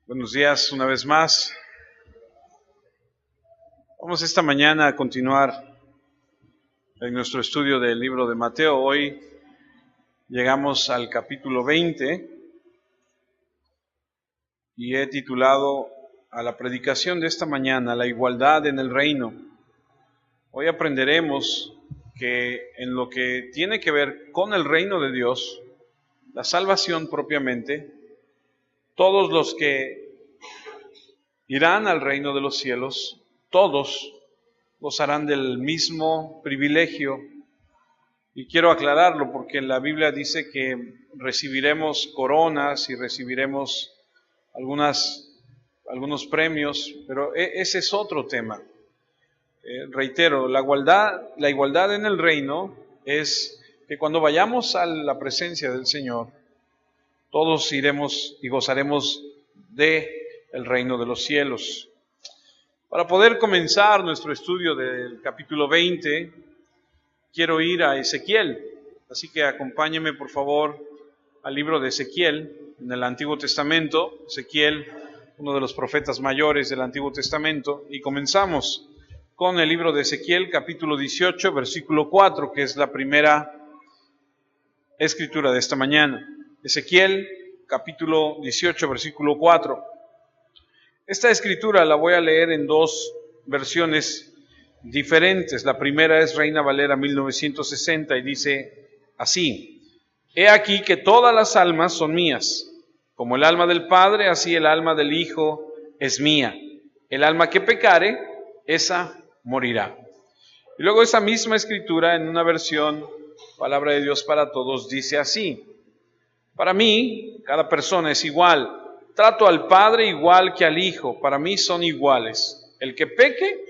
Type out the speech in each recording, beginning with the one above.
Buenos días una vez más. Vamos esta mañana a continuar en nuestro estudio del libro de Mateo. Hoy llegamos al capítulo 20 y he titulado a la predicación de esta mañana, La igualdad en el reino. Hoy aprenderemos que en lo que tiene que ver con el reino de Dios, la salvación propiamente, todos los que irán al reino de los cielos, todos gozarán del mismo privilegio. Y quiero aclararlo porque la Biblia dice que recibiremos coronas y recibiremos algunos premios, pero ese es otro tema. Reitero, la igualdad en el reino es que cuando vayamos a la presencia del Señor, todos iremos y gozaremos de el reino de los cielos. Para poder comenzar nuestro estudio del capítulo 20, quiero ir a Ezequiel. Así que acompáñenme por favor al libro de Ezequiel en el Antiguo Testamento. Ezequiel, uno de los profetas mayores del Antiguo Testamento. Y comenzamos con el libro de Ezequiel, capítulo 18, versículo 4, que es la primera escritura de esta mañana. Ezequiel, capítulo 18, versículo 4. Esta escritura la voy a leer en dos versiones diferentes. La primera es Reina Valera 1960 y dice así: He aquí que todas las almas son mías, como el alma del Padre, así el alma del Hijo es mía. El alma que pecare, esa morirá. Y luego esa misma escritura en una versión, Palabra de Dios para Todos, dice así: Para mí, cada persona es igual. Trato al Padre igual que al Hijo, para mí son iguales. El que peque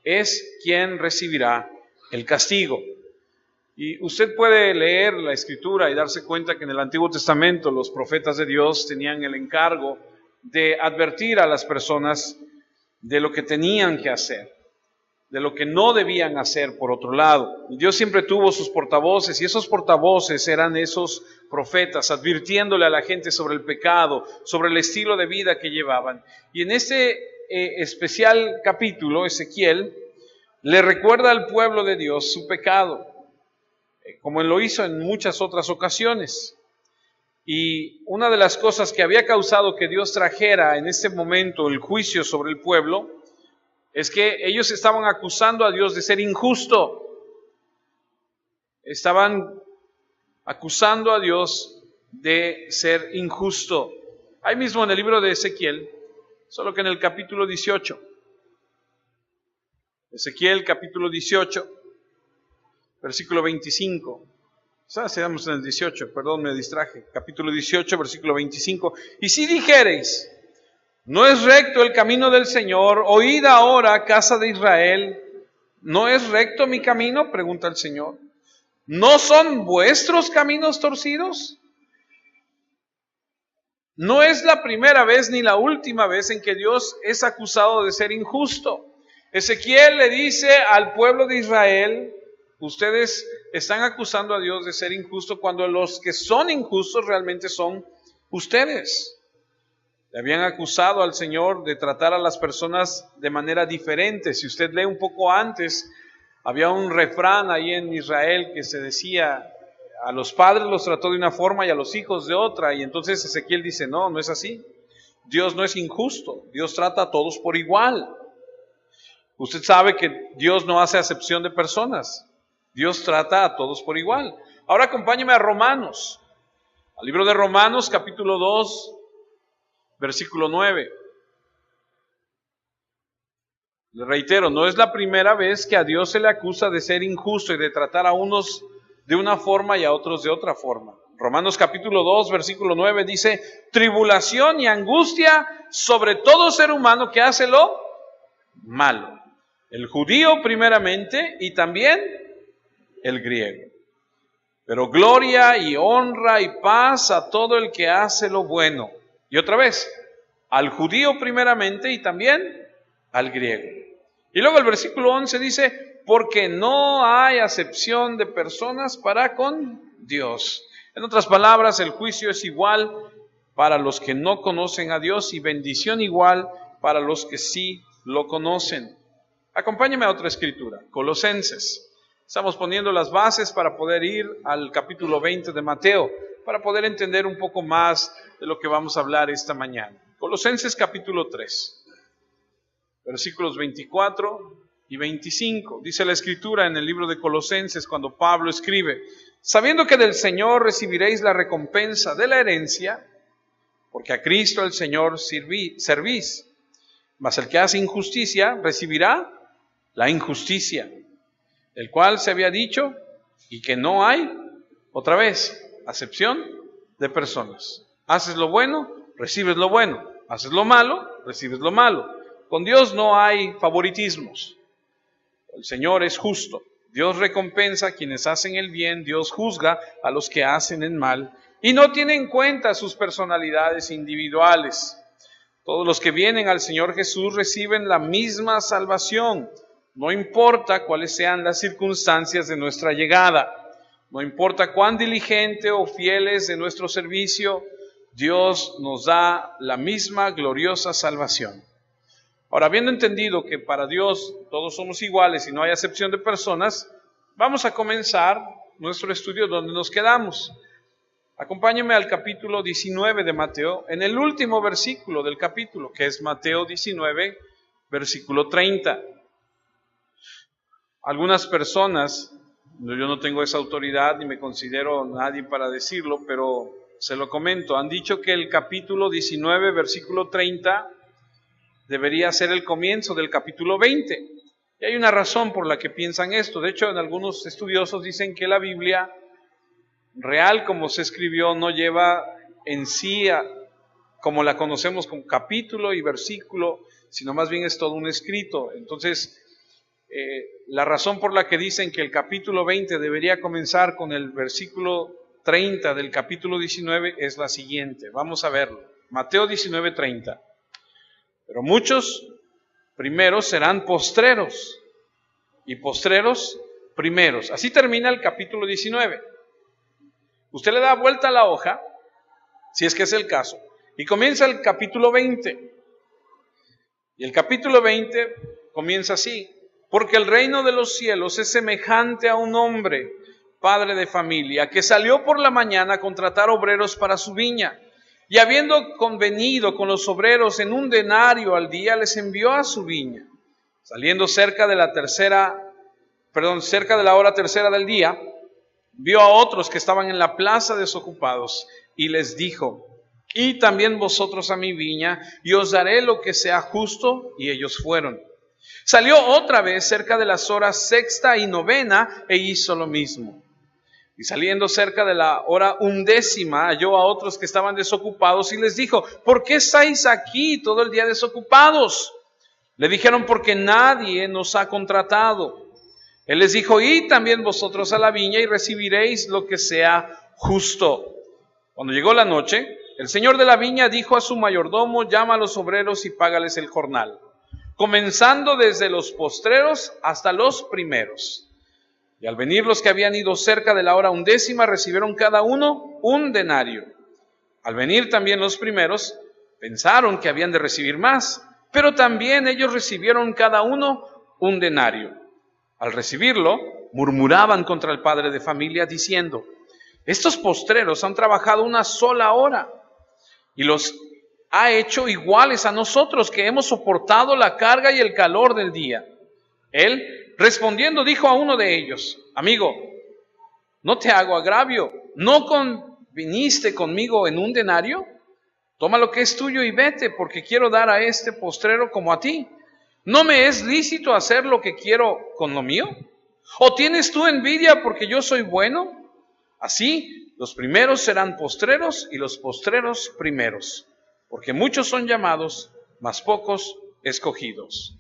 es quien recibirá el castigo. Y usted puede leer la Escritura y darse cuenta que en el Antiguo Testamento los profetas de Dios tenían el encargo de advertir a las personas de lo que tenían que hacer, de lo que no debían hacer por otro lado. Y Dios siempre tuvo sus portavoces, y esos portavoces eran esos profetas, advirtiéndole a la gente sobre el pecado, sobre el estilo de vida que llevaban. Y en este especial capítulo, Ezequiel le recuerda al pueblo de Dios su pecado, como él lo hizo en muchas otras ocasiones. Y una de las cosas que había causado que Dios trajera en este momento el juicio sobre el pueblo es que ellos estaban acusando a Dios de ser injusto. Estaban acusando a Dios de ser injusto. Ahí mismo en el libro de Ezequiel, solo que en el capítulo 18. Ezequiel capítulo 18, versículo 25. Estamos en el 18, perdón, me distraje. Capítulo 18, versículo 25. Y si dijereis: ¿no es recto el camino del Señor? Oíd ahora, casa de Israel. ¿No es recto mi camino?, pregunta el Señor. ¿No son vuestros caminos torcidos? No es la primera vez ni la última vez en que Dios es acusado de ser injusto. Ezequiel le dice al pueblo de Israel: ustedes están acusando a Dios de ser injusto cuando los que son injustos realmente son ustedes. Le habían acusado al Señor de tratar a las personas de manera diferente. Si usted lee un poco antes, había un refrán ahí en Israel que se decía: a los padres los trató de una forma y a los hijos de otra. Y entonces Ezequiel dice: no, no es así. Dios no es injusto. Dios trata a todos por igual. Usted sabe que Dios no hace acepción de personas. Dios trata a todos por igual. Ahora acompáñeme a Romanos, al libro de Romanos, capítulo 2, versículo 9. Le reitero, no es la primera vez que a Dios se le acusa de ser injusto y de tratar a unos de una forma y a otros de otra forma. Romanos capítulo 2, versículo 9 dice: tribulación y angustia sobre todo ser humano que hace lo malo. El judío primeramente y también el griego. Pero gloria y honra y paz a todo el que hace lo bueno. Y otra vez, al judío primeramente y también al griego. Y luego el versículo 11 dice: porque no hay acepción de personas para con Dios. En otras palabras, el juicio es igual para los que no conocen a Dios y bendición igual para los que sí lo conocen. Acompáñame a otra escritura, Colosenses. Estamos poniendo las bases para poder ir al capítulo 20 de Mateo, para poder entender un poco más de lo que vamos a hablar esta mañana. Colosenses capítulo 3, versículos 24 y 25. Dice la escritura en el libro de Colosenses cuando Pablo escribe: sabiendo que del Señor recibiréis la recompensa de la herencia, porque a Cristo el Señor servís. Mas el que hace injusticia recibirá la injusticia, el cual se había dicho, y que no hay, otra vez, acepción de personas. Haces lo bueno, recibes lo bueno. Haces lo malo, recibes lo malo. Con Dios no hay favoritismos. El Señor es justo. Dios recompensa a quienes hacen el bien, Dios juzga a los que hacen el mal, y no tiene en cuenta sus personalidades individuales. Todos los que vienen al Señor Jesús reciben la misma salvación. No importa cuáles sean las circunstancias de nuestra llegada, no importa cuán diligente o fieles de nuestro servicio, Dios nos da la misma gloriosa salvación. Ahora, habiendo entendido que para Dios todos somos iguales y no hay acepción de personas, vamos a comenzar nuestro estudio donde nos quedamos. Acompáñenme al capítulo 19 de Mateo, en el último versículo del capítulo, que es Mateo 19, versículo 30. Algunas personas, yo no tengo esa autoridad ni me considero nadie para decirlo, pero se lo comento, han dicho que el capítulo 19, versículo 30, debería ser el comienzo del capítulo 20. Y hay una razón por la que piensan esto. De hecho, en algunos estudiosos dicen que la Biblia real como se escribió no lleva en sí como la conocemos con capítulo y versículo, sino más bien es todo un escrito. Entonces, la razón por la que dicen que el capítulo 20 debería comenzar con el versículo 30 del capítulo 19 es la siguiente. Vamos a verlo. Mateo 19, 30. Pero muchos primeros serán postreros y postreros primeros. Así termina el capítulo 19. Usted le da vuelta a la hoja, si es que es el caso, y comienza el capítulo 20. Y el capítulo 20 comienza así: porque el reino de los cielos es semejante a un hombre, padre de familia, que salió por la mañana a contratar obreros para su viña. Y habiendo convenido con los obreros en 1 denario al día, les envió a su viña. Saliendo cerca de la hora tercera del día, vio a otros que estaban en la plaza desocupados y les dijo: id también vosotros a mi viña y os daré lo que sea justo. Y ellos fueron. Salió otra vez cerca de las horas sexta y novena e hizo lo mismo. Y saliendo cerca de la hora 11, halló a otros que estaban desocupados y les dijo: ¿por qué estáis aquí todo el día desocupados? Le dijeron: porque nadie nos ha contratado. Él les dijo: id también vosotros a la viña y recibiréis lo que sea justo. Cuando llegó la noche, el señor de la viña dijo a su mayordomo: llama a los obreros y págales el jornal, comenzando desde los postreros hasta los primeros. Y al venir los que habían ido cerca de la hora 11, recibieron cada uno 1 denario. Al venir también los primeros, pensaron que habían de recibir más, pero también ellos recibieron cada uno 1 denario. Al recibirlo, murmuraban contra el padre de familia, diciendo: estos postreros han trabajado 1 sola hora, y los ha hecho iguales a nosotros, que hemos soportado la carga y el calor del día. Él, respondiendo, dijo a uno de ellos: amigo, no te hago agravio, ¿no conviniste conmigo en 1 denario? Toma lo que es tuyo y vete, porque quiero dar a este postrero como a ti. ¿No me es lícito hacer lo que quiero con lo mío? ¿O tienes tú envidia porque yo soy bueno? Así, los primeros serán postreros y los postreros primeros, porque muchos son llamados, mas pocos escogidos.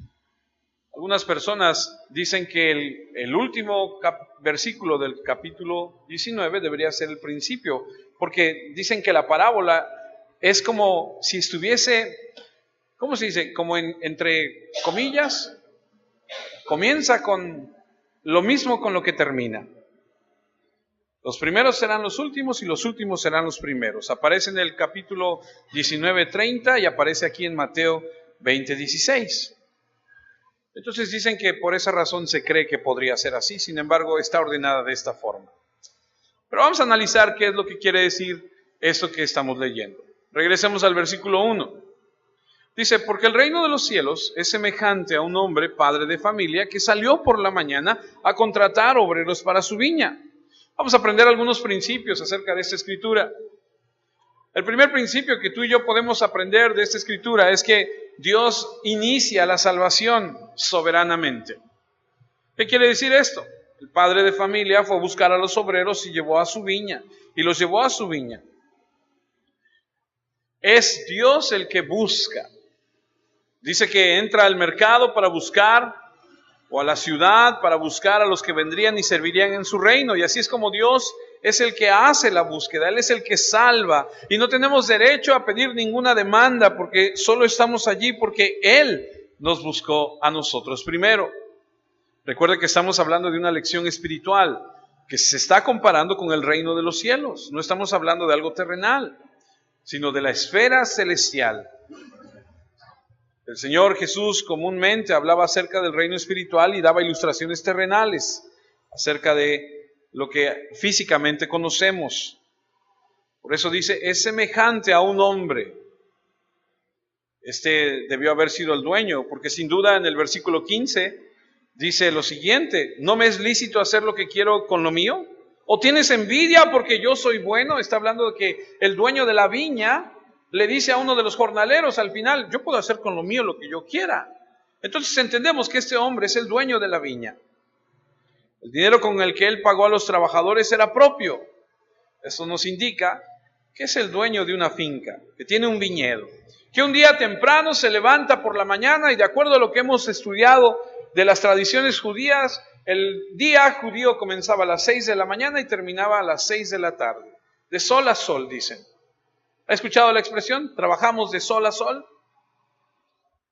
Algunas personas dicen que el último versículo del capítulo 19 debería ser el principio, porque dicen que la parábola es como si estuviese, ¿cómo se dice? Como entre comillas, comienza con lo mismo con lo que termina. Los primeros serán los últimos y los últimos serán los primeros. Aparece en el capítulo 19:30 y aparece aquí en Mateo 20:16. Entonces dicen que por esa razón se cree que podría ser así, sin embargo está ordenada de esta forma. Pero vamos a analizar qué es lo que quiere decir esto que estamos leyendo. Regresemos al versículo 1. Dice, porque el reino de los cielos es semejante a un hombre, padre de familia, que salió por la mañana a contratar obreros para su viña. Vamos a aprender algunos principios acerca de esta escritura. El primer principio que tú y yo podemos aprender de esta escritura es que Dios inicia la salvación soberanamente. ¿Qué quiere decir esto? El padre de familia fue a buscar a los obreros y llevó a su viña, y los llevó a su viña. Es Dios el que busca. Dice que entra al mercado para buscar, o a la ciudad para buscar a los que vendrían y servirían en su reino. Y así es como Dios es el que hace la búsqueda, Él es el que salva. Y no tenemos derecho a pedir ninguna demanda porque solo estamos allí porque Él nos buscó a nosotros primero. Recuerde que estamos hablando de una lección espiritual que se está comparando con el reino de los cielos. No estamos hablando de algo terrenal, sino de la esfera celestial. El Señor Jesús comúnmente hablaba acerca del reino espiritual y daba ilustraciones terrenales acerca de lo que físicamente conocemos. Por eso dice, es semejante a un hombre. Este debió haber sido el dueño, porque sin duda en el versículo 15 dice lo siguiente, ¿no me es lícito hacer lo que quiero con lo mío? ¿O tienes envidia porque yo soy bueno? Está hablando de que el dueño de la viña le dice a uno de los jornaleros al final, yo puedo hacer con lo mío lo que yo quiera. Entonces entendemos que este hombre es el dueño de la viña. El dinero con el que él pagó a los trabajadores era propio. Eso nos indica que es el dueño de una finca, que tiene un viñedo, que un día temprano se levanta por la mañana y de acuerdo a lo que hemos estudiado de las tradiciones judías, el día judío comenzaba a las 6 de la mañana y terminaba a las 6 de la tarde. De sol a sol, dicen. ¿Ha escuchado la expresión? Trabajamos de sol a sol.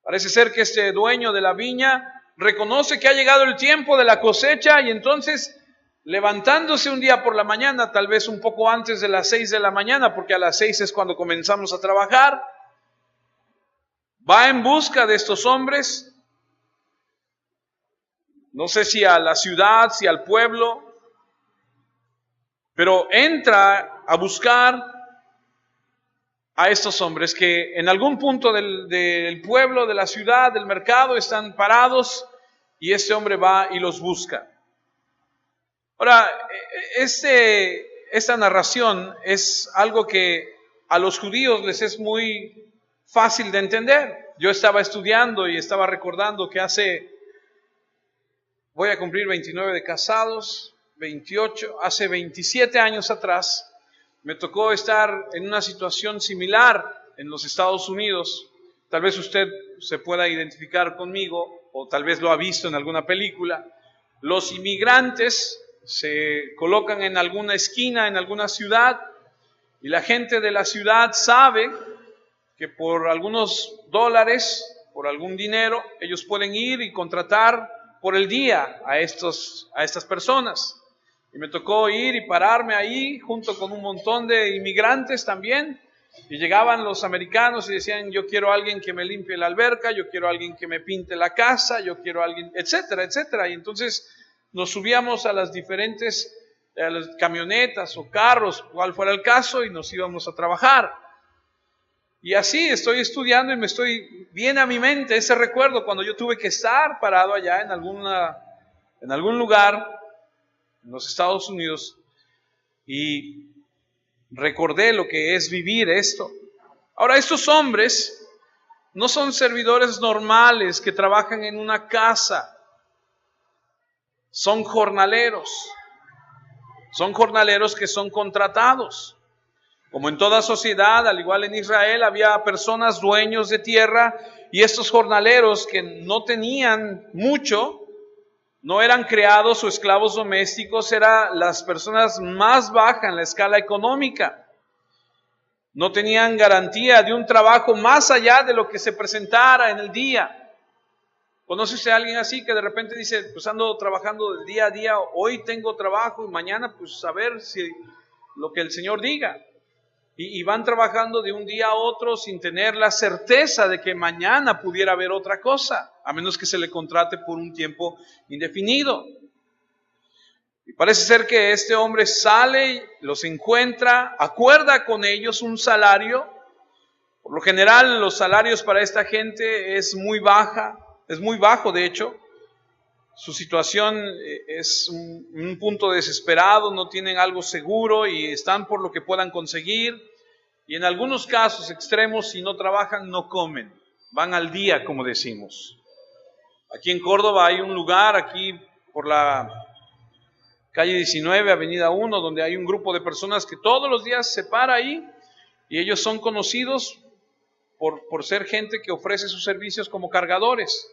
Parece ser que este dueño de la viña reconoce que ha llegado el tiempo de la cosecha y entonces levantándose un día por la mañana, tal vez un poco antes de las 6 de la mañana, porque a las 6 es cuando comenzamos a trabajar, va en busca de estos hombres, no sé si a la ciudad, si al pueblo, pero entra a buscar a estos hombres que en algún punto del pueblo, de la ciudad, del mercado, están parados y este hombre va y los busca. Ahora, esta narración es algo que a los judíos les es muy fácil de entender. Yo estaba estudiando y estaba recordando que voy a cumplir 29 de casados, 28, hace 27 años atrás, me tocó estar en una situación similar en los Estados Unidos. Tal vez usted se pueda identificar conmigo o tal vez lo ha visto en alguna película. Los inmigrantes se colocan en alguna esquina, en alguna ciudad, y la gente de la ciudad sabe que por algunos dólares, por algún dinero, ellos pueden ir y contratar por el día a estas personas. Y me tocó ir y pararme ahí junto con un montón de inmigrantes también. Y llegaban los americanos y decían, yo quiero a alguien que me limpie la alberca, yo quiero a alguien que me pinte la casa, yo quiero a alguien, etcétera, etcétera. Y entonces nos subíamos a las diferentes a las camionetas o carros, cual fuera el caso, y nos íbamos a trabajar. Y así estoy estudiando y me viene a mi mente ese recuerdo cuando yo tuve que estar parado allá en algún lugar en los Estados Unidos y recordé lo que es vivir esto. Ahora, estos hombres no son servidores normales que trabajan en una casa, son jornaleros que son contratados. Como en toda sociedad, al igual en Israel, había personas dueños de tierra y estos jornaleros que no tenían mucho, no eran criados o esclavos domésticos, eran las personas más bajas en la escala económica. No tenían garantía de un trabajo más allá de lo que se presentara en el día. ¿Conoce usted a alguien así que de repente dice, pues ando trabajando del día a día, hoy tengo trabajo y mañana pues a ver si lo que el Señor diga? Y van trabajando de un día a otro sin tener la certeza de que mañana pudiera haber otra cosa, a menos que se le contrate por un tiempo indefinido. Y parece ser que este hombre sale, los encuentra, acuerda con ellos un salario. Por lo general los salarios para esta gente es muy bajo de hecho. Su situación es un punto desesperado, no tienen algo seguro y están por lo que puedan conseguir. Y en algunos casos extremos, si no trabajan, no comen, van al día, como decimos. Aquí en Córdoba hay un lugar, aquí por la calle 19, avenida 1, donde hay un grupo de personas que todos los días se para ahí y ellos son conocidos por ser gente que ofrece sus servicios como cargadores.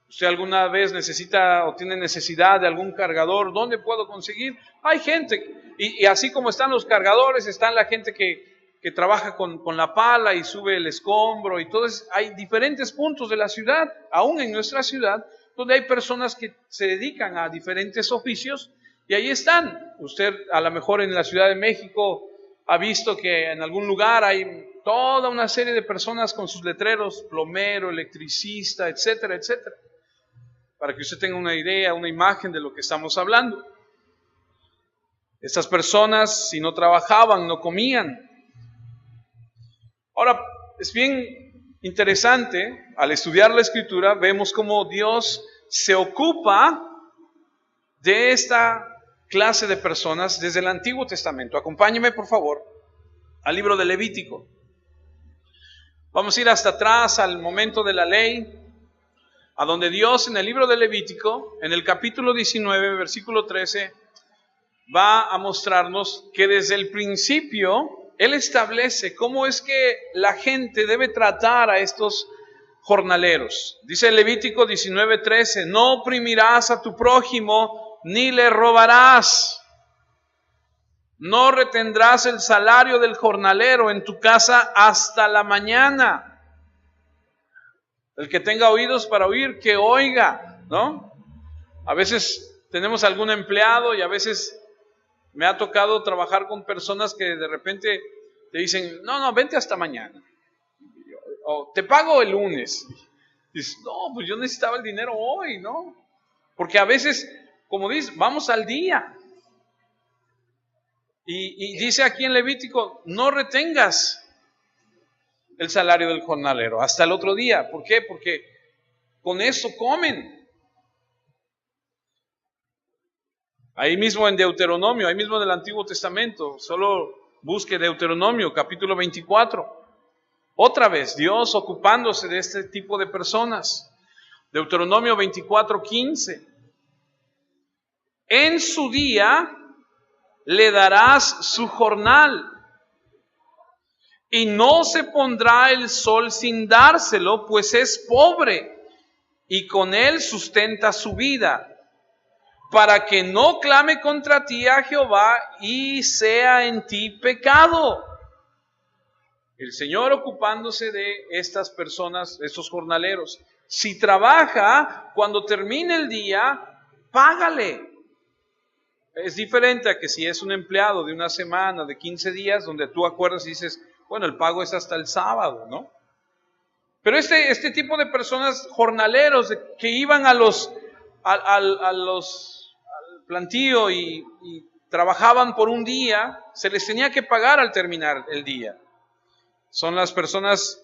¿Usted alguna vez necesita o tiene necesidad de algún cargador? ¿Dónde puedo conseguir? Hay gente, y así como están los cargadores, están la gente que trabaja con la pala y sube el escombro y todo eso. Hay diferentes puntos de la ciudad, aún en nuestra ciudad, donde hay personas que se dedican a diferentes oficios y ahí están. Usted a lo mejor en la Ciudad de México ha visto que en algún lugar hay toda una serie de personas con sus letreros, plomero, electricista, etcétera, etcétera. Para que usted tenga una idea, una imagen de lo que estamos hablando. Estas personas, si no trabajaban, no comían. Ahora, es bien interesante, al estudiar la Escritura, vemos cómo Dios se ocupa de esta clase de personas desde el Antiguo Testamento. Acompáñeme, por favor, al libro de Levítico. Vamos a ir hasta atrás, al momento de la ley, a donde Dios en el libro de Levítico, en el capítulo 19, versículo 13, va a mostrarnos que desde el principio Él establece cómo es que la gente debe tratar a estos jornaleros. Dice Levítico 19:13, no oprimirás a tu prójimo ni le robarás. No retendrás el salario del jornalero en tu casa hasta la mañana. El que tenga oídos para oír, que oiga, ¿no? A veces tenemos algún empleado y a veces me ha tocado trabajar con personas que de repente te dicen, no, vente hasta mañana. O te pago el lunes. Y dices, no, pues yo necesitaba el dinero hoy, ¿no? Porque a veces, como dices, vamos al día. Y dice aquí en Levítico, no retengas el salario del jornalero hasta el otro día. ¿Por qué? Porque con eso comen. Ahí mismo en Deuteronomio, ahí mismo en el Antiguo Testamento, solo busque Deuteronomio, capítulo 24. Otra vez, Dios ocupándose de este tipo de personas. Deuteronomio 24:15. En su día le darás su jornal, y no se pondrá el sol sin dárselo, pues es pobre, y con él sustenta su vida, para que no clame contra ti a Jehová y sea en ti pecado. El Señor ocupándose de estas personas, de estos jornaleros. Si trabaja, cuando termine el día, págale. Es diferente a que si es un empleado de una semana, de 15 días, donde tú acuerdas y dices, bueno, el pago es hasta el sábado, ¿no? Pero este tipo de personas, jornaleros, que iban al plantío y trabajaban por un día, se les tenía que pagar al terminar el día. Son las personas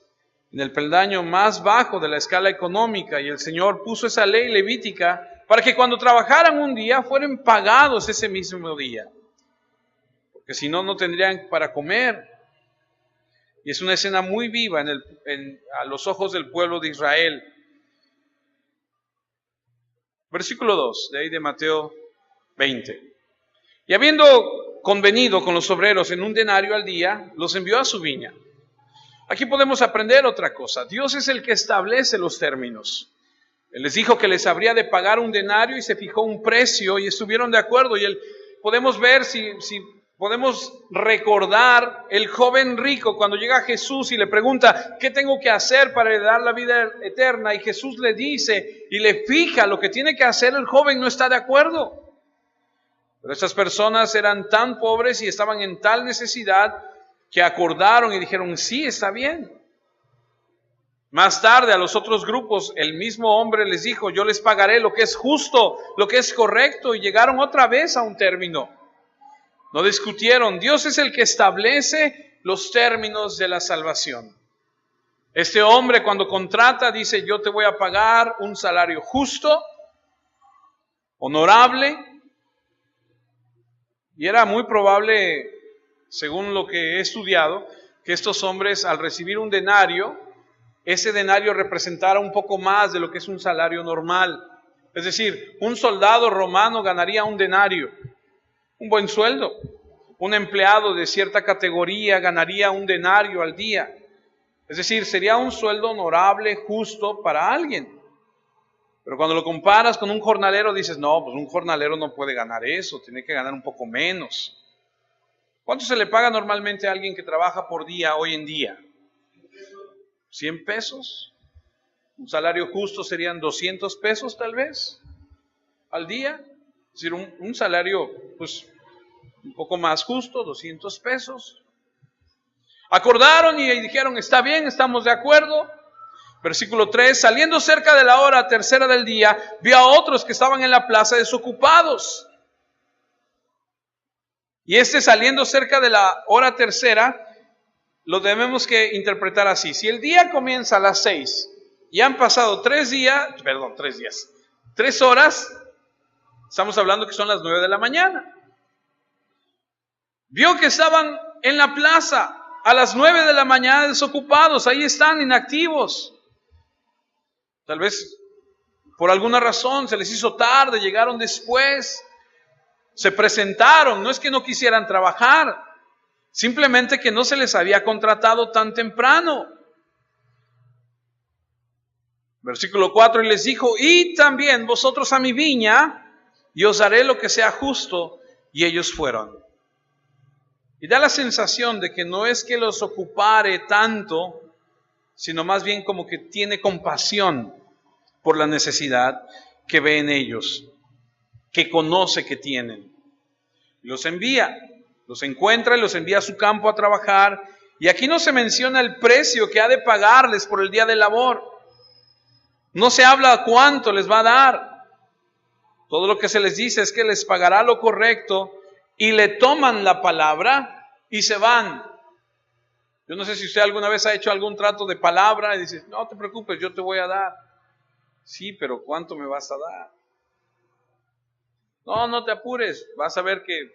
en el peldaño más bajo de la escala económica, y el Señor puso esa ley levítica para que cuando trabajaran un día fueran pagados ese mismo día, porque si no, no tendrían para comer. Y es una escena muy viva a los ojos del pueblo de Israel. Versículo 2, de ahí de Mateo 20. Y habiendo convenido con los obreros en un denario al día, los envió a su viña. Aquí podemos aprender otra cosa. Dios es el que establece los términos. Él les dijo que les habría de pagar un denario y se fijó un precio y estuvieron de acuerdo. Y podemos ver si Podemos recordar el joven rico cuando llega a Jesús y le pregunta, ¿qué tengo que hacer para heredar la vida eterna? Y Jesús le dice y le fija lo que tiene que hacer. El joven no está de acuerdo. Pero estas personas eran tan pobres y estaban en tal necesidad que acordaron y dijeron, sí, está bien. Más tarde a los otros grupos, el mismo hombre les dijo, yo les pagaré lo que es justo, lo que es correcto, y llegaron otra vez a un término. No discutieron. Dios es el que establece los términos de la salvación. Este hombre cuando contrata dice, yo te voy a pagar un salario justo, honorable, y era muy probable, según lo que he estudiado, que estos hombres al recibir un denario, ese denario representara un poco más de lo que es un salario normal. Es decir, un soldado romano ganaría un denario, un buen sueldo. Un empleado de cierta categoría ganaría un denario al día. Es decir, sería un sueldo honorable, justo para alguien. Pero cuando lo comparas con un jornalero, dices, no, pues un jornalero no puede ganar eso, tiene que ganar un poco menos. ¿Cuánto se le paga normalmente a alguien que trabaja por día hoy en día? 100 pesos. Un salario justo serían 200 pesos tal vez al día. Es decir, un salario pues un poco más justo, 200 pesos. Acordaron y dijeron, está bien, estamos de acuerdo. Versículo 3, saliendo cerca de la hora tercera del día, vio a otros que estaban en la plaza desocupados. Y saliendo cerca de la hora tercera, lo debemos que interpretar así. Si el día comienza a las 6 y han pasado 3 horas, estamos hablando que son las 9 de la mañana. Vio que estaban en la plaza a las 9 de la mañana desocupados, ahí están inactivos. Tal vez por alguna razón se les hizo tarde, llegaron después, se presentaron, no es que no quisieran trabajar, simplemente que no se les había contratado tan temprano. Versículo 4, y les dijo, y también vosotros a mi viña, y os daré lo que sea justo, y ellos fueron. Y da la sensación de que no es que los ocupare tanto, sino más bien como que tiene compasión por la necesidad que ve en ellos, que conoce que tienen. Los envía, los encuentra y los envía a su campo a trabajar. Y aquí no se menciona el precio que ha de pagarles por el día de labor. No se habla cuánto les va a dar. Todo lo que se les dice es que les pagará lo correcto y le toman la palabra y se van. Yo no sé si usted alguna vez ha hecho algún trato de palabra y dice, no te preocupes, yo te voy a dar. Sí, pero ¿cuánto me vas a dar? No, no te apures, vas a ver que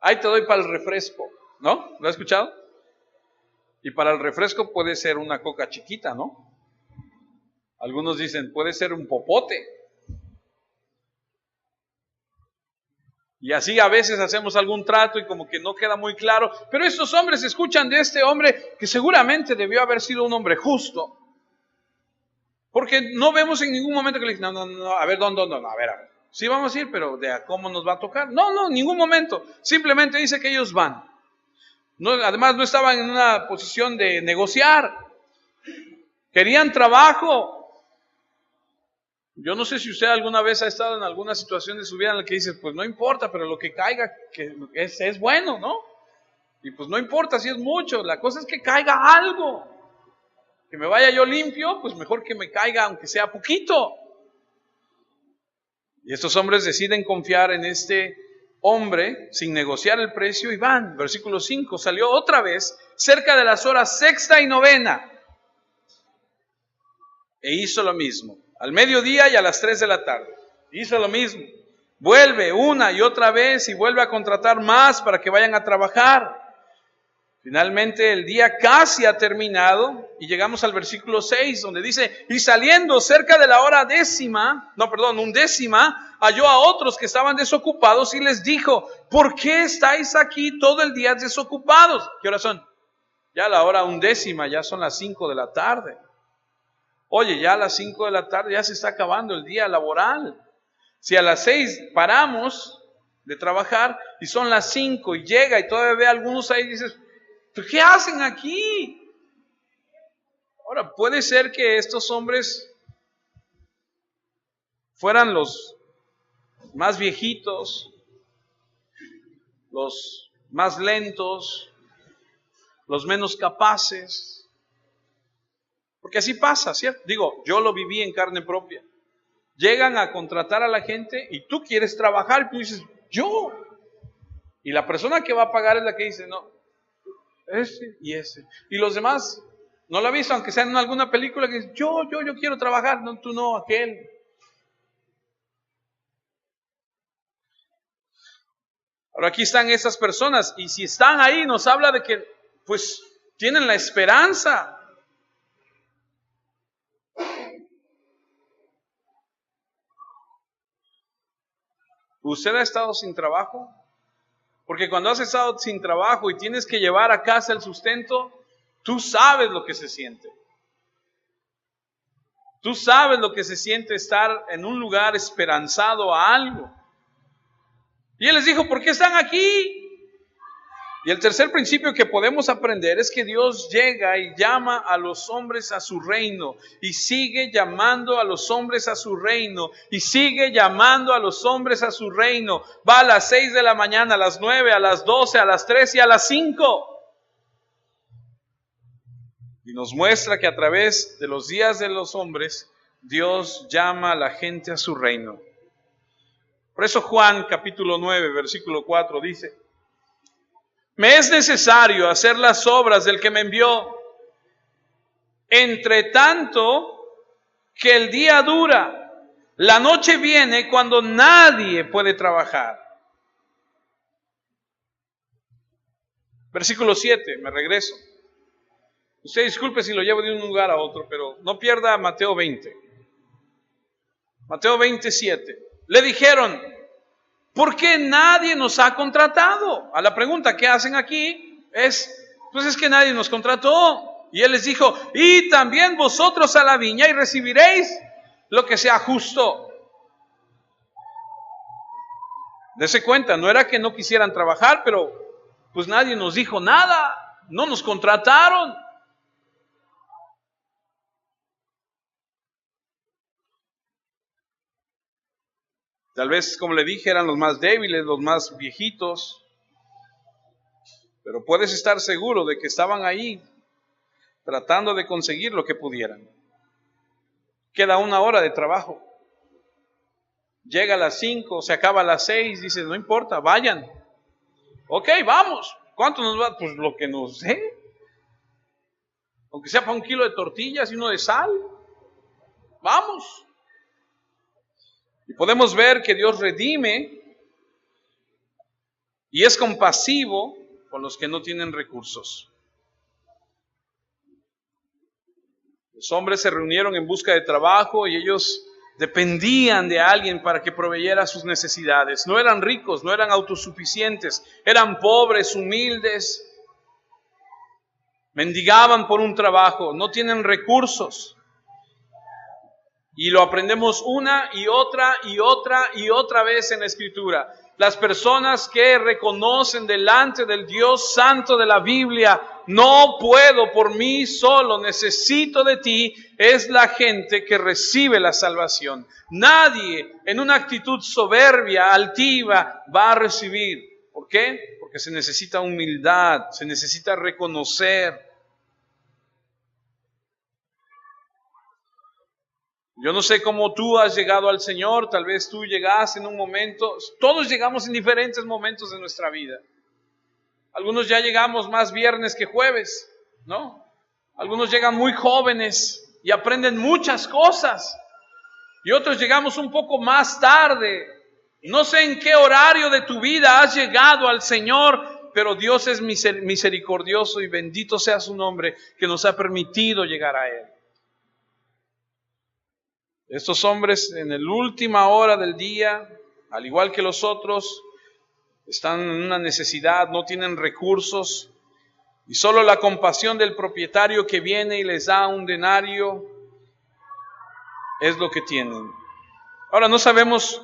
ahí te doy para el refresco, ¿no? ¿Lo has escuchado? Y para el refresco puede ser una coca chiquita, ¿no? Algunos dicen, puede ser un popote. Y así a veces hacemos algún trato y como que no queda muy claro. Pero estos hombres escuchan de este hombre que seguramente debió haber sido un hombre justo. Porque no vemos en ningún momento que le dicen, no, a ver, a ver. Sí vamos a ir, pero ¿de a cómo nos va a tocar? No, en ningún momento. Simplemente dice que ellos van. No, además no estaban en una posición de negociar. Querían trabajo. Yo no sé si usted alguna vez ha estado en alguna situación de su vida en la que dice, pues no importa, pero lo que caiga que es bueno, ¿no? Y pues no importa si es mucho, la cosa es que caiga algo. Que me vaya yo limpio, pues mejor que me caiga aunque sea poquito. Y estos hombres deciden confiar en este hombre sin negociar el precio y van. Versículo 5, salió otra vez cerca de las horas sexta y novena e hizo lo mismo. Al mediodía y a las 3 de la tarde. Hizo lo mismo. Vuelve una y otra vez y vuelve a contratar más para que vayan a trabajar. Finalmente el día casi ha terminado y llegamos al versículo 6 donde dice, y saliendo cerca de la hora undécima, halló a otros que estaban desocupados y les dijo, ¿por qué estáis aquí todo el día desocupados? ¿Qué hora son? Ya la hora undécima, ya son las 5 de la tarde. Oye, ya a las 5 de la tarde ya se está acabando el día laboral. Si a las 6 paramos, de trabajar y son las 5 y llega y todavía ve a algunos ahí y dices, ¿pero qué hacen aquí? Ahora, puede ser que estos hombres fueran los más viejitos, los más lentos, los menos capaces, porque así pasa, ¿cierto? Digo, yo lo viví en carne propia. Llegan a contratar a la gente y tú quieres trabajar y tú dices, yo. Y la persona que va a pagar es la que dice, no, ese y ese. Y los demás, no lo he visto, aunque sea en alguna película que dice, yo quiero trabajar, no, tú no, aquel. Ahora aquí están esas personas y si están ahí nos habla de que pues tienen la esperanza. ¿Usted ha estado sin trabajo? Porque cuando has estado sin trabajo y tienes que llevar a casa el sustento, tú sabes lo que se siente. Tú sabes lo que se siente estar en un lugar esperanzado a algo. Y él les dijo, ¿por qué están aquí? Y el tercer principio que podemos aprender es que Dios llega y llama a los hombres a su reino y sigue llamando a los hombres a su reino y sigue llamando a los hombres a su reino. Va a las 6 de la mañana, a las 9, a las 12, a las 3 y a las 5. Y nos muestra que a través de los días de los hombres, Dios llama a la gente a su reino. Por eso Juan capítulo 9, versículo 4 dice, me es necesario hacer las obras del que me envió, entre tanto que el día dura, la noche viene cuando nadie puede trabajar. Versículo 7, me regreso. Usted disculpe si lo llevo de un lugar a otro, pero no pierda Mateo 20. Mateo 27. Le dijeron, ¿por qué nadie nos ha contratado? A la pregunta, ¿qué hacen aquí? Pues es que nadie nos contrató. Y él les dijo, y también vosotros a la viña y recibiréis lo que sea justo. Dese cuenta, no era que no quisieran trabajar, pero pues nadie nos dijo nada, no nos contrataron. Tal vez, como le dije, eran los más débiles, los más viejitos. Pero puedes estar seguro de que estaban ahí tratando de conseguir lo que pudieran. Queda 1 hora de trabajo. Llega a las 5, se acaba a las 6, dices, no importa, vayan. Ok, vamos. ¿Cuánto nos va? Pues lo que nos dé. Aunque sea para 1 kilo de tortillas y 1 de sal. Vamos. Y podemos ver que Dios redime y es compasivo con los que no tienen recursos. Los hombres se reunieron en busca de trabajo y ellos dependían de alguien para que proveyera sus necesidades. No eran ricos, no eran autosuficientes, eran pobres, humildes. Mendigaban por un trabajo, no tienen recursos. Y lo aprendemos una y otra y otra y otra vez en la Escritura. Las personas que reconocen delante del Dios Santo de la Biblia, no puedo por mí solo, necesito de ti, es la gente que recibe la salvación. Nadie en una actitud soberbia, altiva, va a recibir. ¿Por qué? Porque se necesita humildad, se necesita reconocer. Yo no sé cómo tú has llegado al Señor, tal vez tú llegaste en un momento, todos llegamos en diferentes momentos de nuestra vida. Algunos ya llegamos más viernes que jueves, ¿no? Algunos llegan muy jóvenes y aprenden muchas cosas. Y otros llegamos un poco más tarde. No sé en qué horario de tu vida has llegado al Señor, pero Dios es misericordioso y bendito sea su nombre que nos ha permitido llegar a Él. Estos hombres en la última hora del día, al igual que los otros, están en una necesidad, no tienen recursos y solo la compasión del propietario que viene y les da un denario es lo que tienen. Ahora no sabemos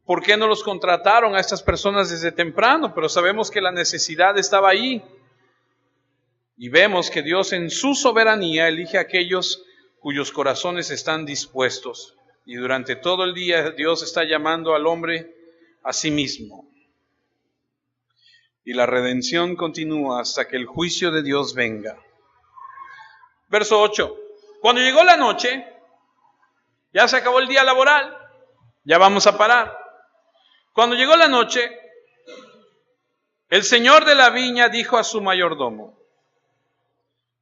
¿Por qué no los contrataron a estas personas desde temprano? Pero sabemos que la necesidad estaba ahí. Y vemos que Dios en su soberanía elige a aquellos cuyos corazones están dispuestos. Y durante todo el día Dios está llamando al hombre a sí mismo. Y la redención continúa hasta que el juicio de Dios venga. Verso 8. Cuando llegó la noche, ya se acabó el día laboral, ya vamos a parar. Cuando llegó la noche, el señor de la viña dijo a su mayordomo: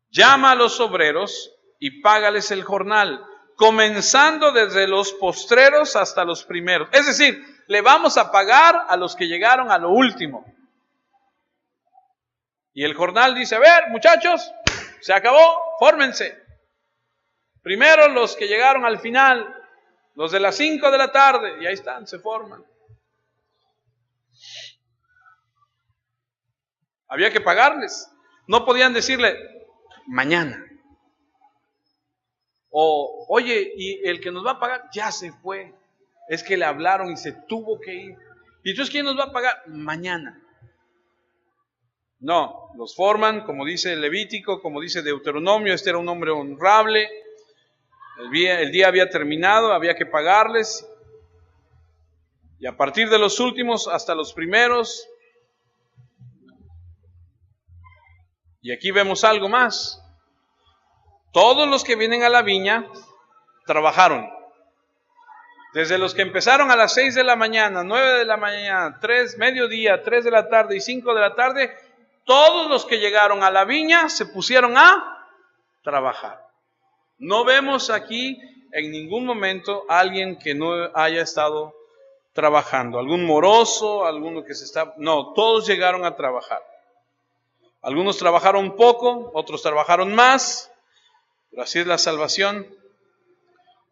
llama a los obreros y págales el jornal, comenzando desde los postreros hasta los primeros. Es decir, le vamos a pagar a los que llegaron a lo último. Y el jornal dice: a ver, muchachos, se acabó, fórmense. Primero los que llegaron al final, los de las 5 de la tarde, y ahí están, se forman. Había que pagarles. No podían decirle mañana. O, oye, y el que nos va a pagar ya se fue. Es que le hablaron y se tuvo que ir. ¿Y entonces quién nos va a pagar? Mañana. No, los forman, como dice Levítico, como dice Deuteronomio. Este era un hombre honrable. El día había terminado, había que pagarles. Y a partir de los últimos hasta los primeros. Y aquí vemos algo más. Todos los que vienen a la viña trabajaron. Desde los que empezaron a las 6 de la mañana, 9 de la mañana, 3, mediodía, 3 de la tarde y 5 de la tarde, todos los que llegaron a la viña se pusieron a trabajar. No vemos aquí en ningún momento a alguien que no haya estado trabajando, algún moroso, alguno que se está... No, todos llegaron a trabajar. Algunos trabajaron poco, otros trabajaron más, pero así es la salvación.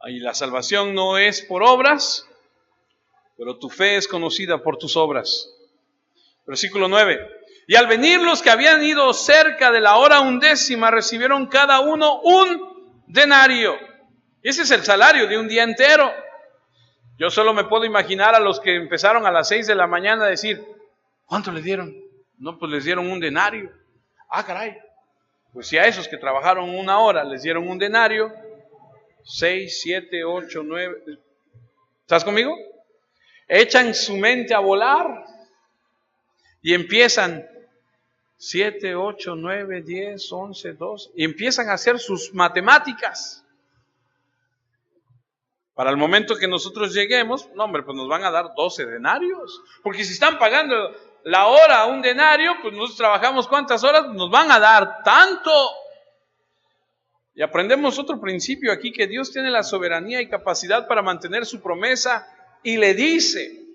Y la salvación no es por obras, pero tu fe es conocida por tus obras. Versículo 9. Y al venir los que habían ido cerca de la hora 11, recibieron cada uno un denario. Ese es el salario de un día entero. Yo solo me puedo imaginar a los que empezaron a las 6 de la mañana a decir: ¿cuánto le dieron? No, pues les dieron un denario. Ah, caray. Pues si a esos que trabajaron 1 hora les dieron un denario, 6, 7, 8, 9. ¿Estás conmigo? Echan su mente a volar y empiezan 7, 8, 9, 10, 11, 12 y empiezan a hacer sus matemáticas. Para el momento que nosotros lleguemos, no hombre, pues nos van a dar 12 denarios. Porque si están pagando la hora un denario, pues nosotros trabajamos ¿cuántas horas? Nos van a dar tanto. Y aprendemos otro principio aquí, que Dios tiene la soberanía y capacidad para mantener su promesa, y le dice: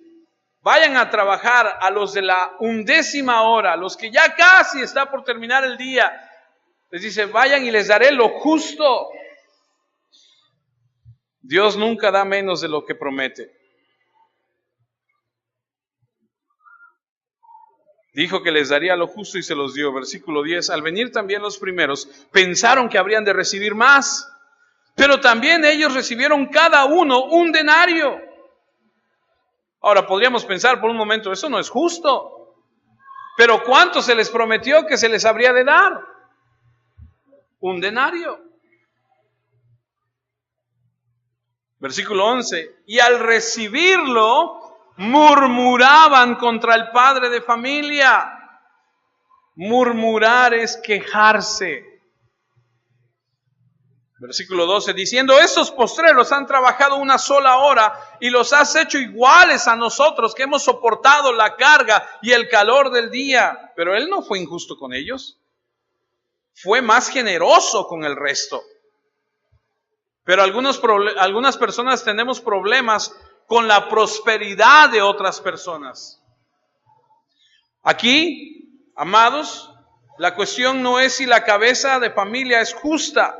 vayan a trabajar a los de la 11 hora, a los que ya casi está por terminar el día. Les dice: vayan y les daré lo justo. Dios nunca da menos de lo que promete. Dijo que les daría lo justo y se los dio. Versículo 10. Al venir también los primeros, pensaron que habrían de recibir más, pero también ellos recibieron cada uno un denario. Ahora podríamos pensar por un momento: eso no es justo. Pero ¿cuánto se les prometió que se les habría de dar? Un denario. Versículo 11. Y al recibirlo, murmuraban contra el padre de familia. Murmurar es quejarse. Versículo 12, diciendo: estos postreros han trabajado 1 sola hora y los has hecho iguales a nosotros, que hemos soportado la carga y el calor del día. Pero él no fue injusto con ellos, fue más generoso con el resto. Pero algunas personas tenemos problemas con la prosperidad de otras personas. Aquí, amados, la cuestión no es si la cabeza de familia es justa.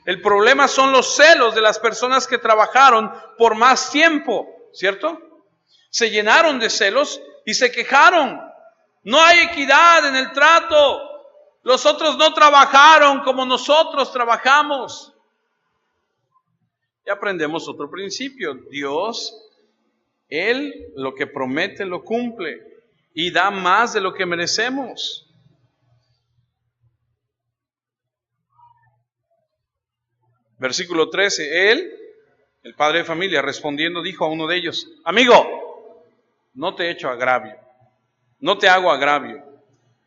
El problema son los celos de las personas que trabajaron por más tiempo, ¿cierto? Se llenaron de celos y se quejaron. No hay equidad en el trato. Los otros no trabajaron como nosotros trabajamos. Y aprendemos otro principio. Dios Él lo que promete lo cumple y da más de lo que merecemos. Versículo 13, Él, el padre de familia, respondiendo, dijo a uno de ellos: amigo, no te he hecho agravio, no te hago agravio.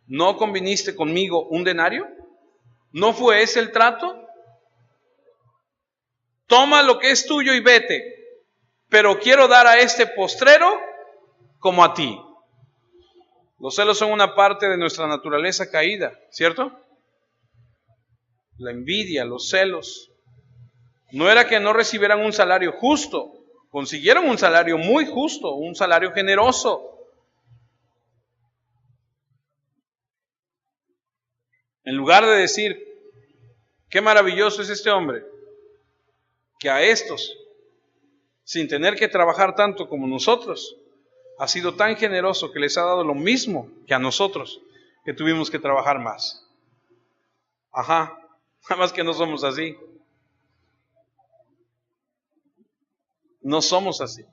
¿No conviniste conmigo un denario? ¿No fue ese el trato? Toma lo que es tuyo y vete, pero quiero dar a este postrero como a ti. Los celos son una parte de nuestra naturaleza caída, ¿cierto? La envidia, los celos. No era que no recibieran un salario justo, consiguieron un salario muy justo, un salario generoso. En lugar de decir, qué maravilloso es este hombre, que a estos, sin tener que trabajar tanto como nosotros, ha sido tan generoso que les ha dado lo mismo que a nosotros, que tuvimos que trabajar más. Ajá, nada más que no somos así. No somos así.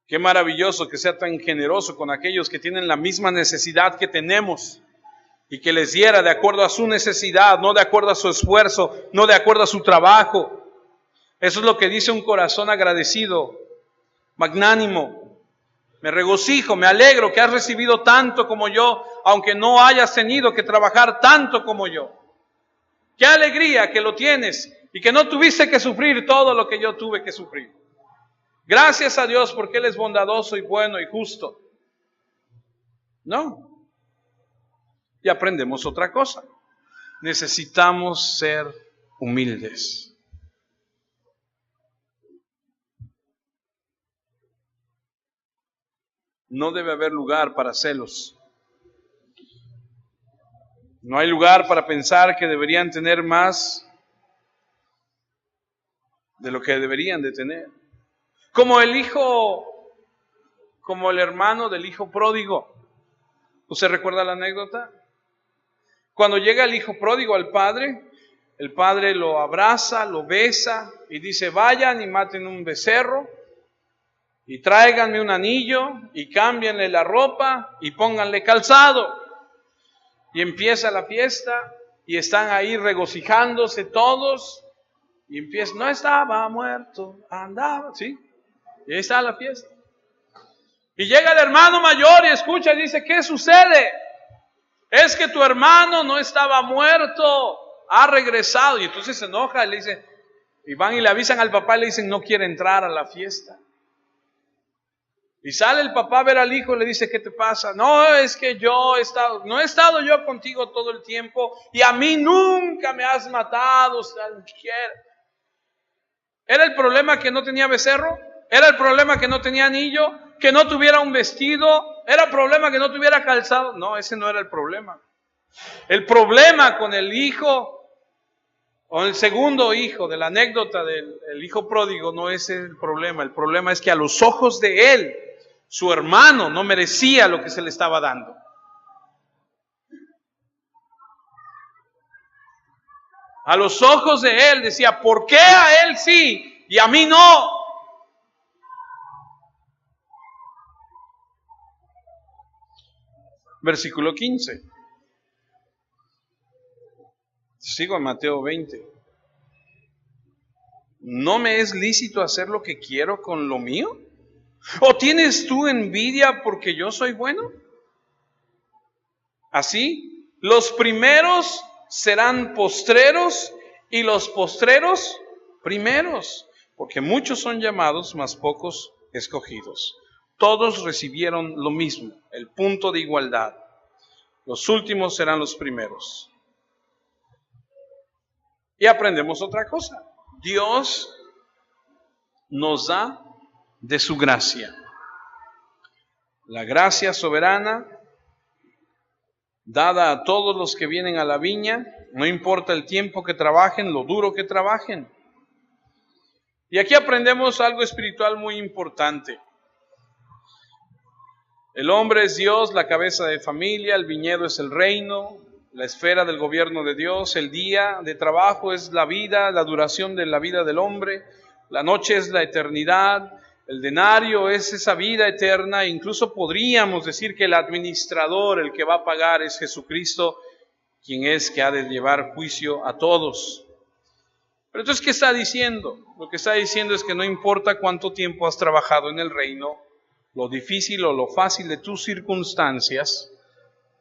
Qué maravilloso que sea tan generoso con aquellos que tienen la misma necesidad que tenemos y que les diera de acuerdo a su necesidad, no de acuerdo a su esfuerzo, no de acuerdo a su trabajo. Eso es lo que dice un corazón agradecido, magnánimo. Me regocijo, me alegro que has recibido tanto como yo, aunque no hayas tenido que trabajar tanto como yo. Qué alegría que lo tienes y que no tuviste que sufrir todo lo que yo tuve que sufrir. Gracias a Dios porque Él es bondadoso y bueno y justo. No. Y aprendemos otra cosa. Necesitamos ser humildes. No debe haber lugar para celos. No hay lugar para pensar que deberían tener más de lo que deberían de tener. Como el hermano del hijo pródigo. ¿Usted recuerda la anécdota? Cuando llega el hijo pródigo al padre, el padre lo abraza, lo besa y dice, vayan y maten un becerro y tráiganme un anillo y cámbienle la ropa y pónganle calzado. Y empieza la fiesta y están ahí regocijándose todos y empieza, no estaba muerto, andaba, ¿sí? Y ahí está la fiesta. Y llega el hermano mayor y escucha y dice, ¿qué sucede? Es que tu hermano no estaba muerto, ha regresado. Y entonces se enoja y le dice, y van y le avisan al papá y le dicen, no quiere entrar a la fiesta. Y sale el papá a ver al hijo y le dice, ¿qué te pasa? No, es que no he estado yo contigo todo el tiempo y a mí nunca me has matado. ¿Era el problema que no tenía becerro? ¿Era el problema que no tenía anillo? ¿Que no tuviera un vestido? ¿Era el problema que no tuviera calzado? No, ese no era el problema. El problema con el hijo, o el segundo hijo de la anécdota del hijo pródigo, no es el problema. El problema es que a los ojos de él, su hermano no merecía lo que se le estaba dando. A los ojos de él decía, ¿por qué a él sí y a mí no? Versículo 15. Sigo en Mateo 20. ¿No me es lícito hacer lo que quiero con lo mío? ¿O tienes tú envidia porque yo soy bueno? Así, los primeros serán postreros y los postreros primeros, porque muchos son llamados, mas pocos escogidos. Todos recibieron lo mismo, el punto de igualdad. Los últimos serán los primeros. Y aprendemos otra cosa. Dios nos da de su gracia. La gracia soberana dada a todos los que vienen a la viña, no importa el tiempo que trabajen, lo duro que trabajen. Y aquí aprendemos algo espiritual muy importante. El hombre es Dios, la cabeza de familia, el viñedo es el reino, la esfera del gobierno de Dios. El día de trabajo es la vida, la duración de la vida del hombre. La noche es la eternidad. El denario es esa vida eterna. Incluso podríamos decir que el administrador, el que va a pagar, es Jesucristo, quien es que ha de llevar juicio a todos. Pero entonces, ¿qué está diciendo? Lo que está diciendo es que no importa cuánto tiempo has trabajado en el reino, lo difícil o lo fácil de tus circunstancias,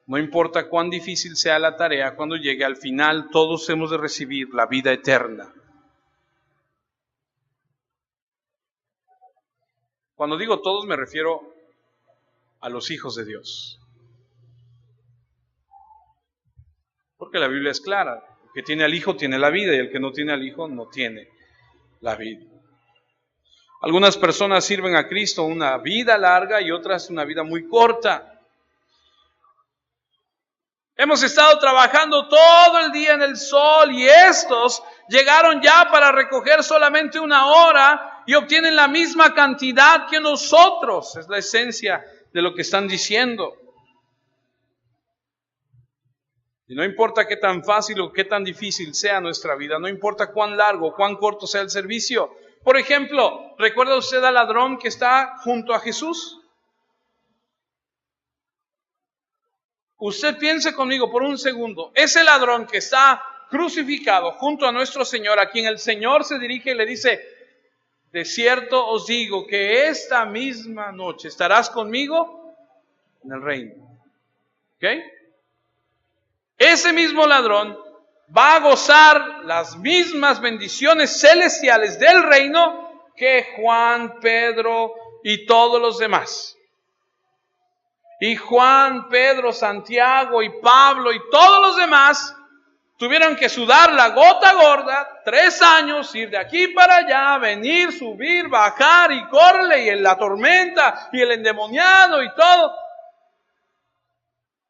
no importa cuán difícil sea la tarea, cuando llegue al final, todos hemos de recibir la vida eterna. Cuando digo todos, me refiero a los hijos de Dios. Porque la Biblia es clara. El que tiene al Hijo tiene la vida, y el que no tiene al Hijo no tiene la vida. Algunas personas sirven a Cristo una vida larga y otras una vida muy corta. Hemos estado trabajando todo el día en el sol y estos llegaron ya para recoger solamente 1 hora y obtienen la misma cantidad que nosotros. Es la esencia de lo que están diciendo. Y no importa qué tan fácil o qué tan difícil sea nuestra vida, no importa cuán largo o cuán corto sea el servicio. Por ejemplo, ¿recuerda usted al ladrón que está junto a Jesús? Usted piense conmigo por un segundo, ese ladrón que está crucificado junto a nuestro Señor, a quien el Señor se dirige y le dice: de cierto os digo que esta misma noche estarás conmigo en el reino. ¿Ok? Ese mismo ladrón va a gozar las mismas bendiciones celestiales del reino que Juan, Pedro y todos los demás. Y Juan, Pedro, Santiago y Pablo y todos los demás tuvieron que sudar la gota gorda 3 años, ir de aquí para allá, venir, subir, bajar y correrle, y la tormenta y el endemoniado y todo.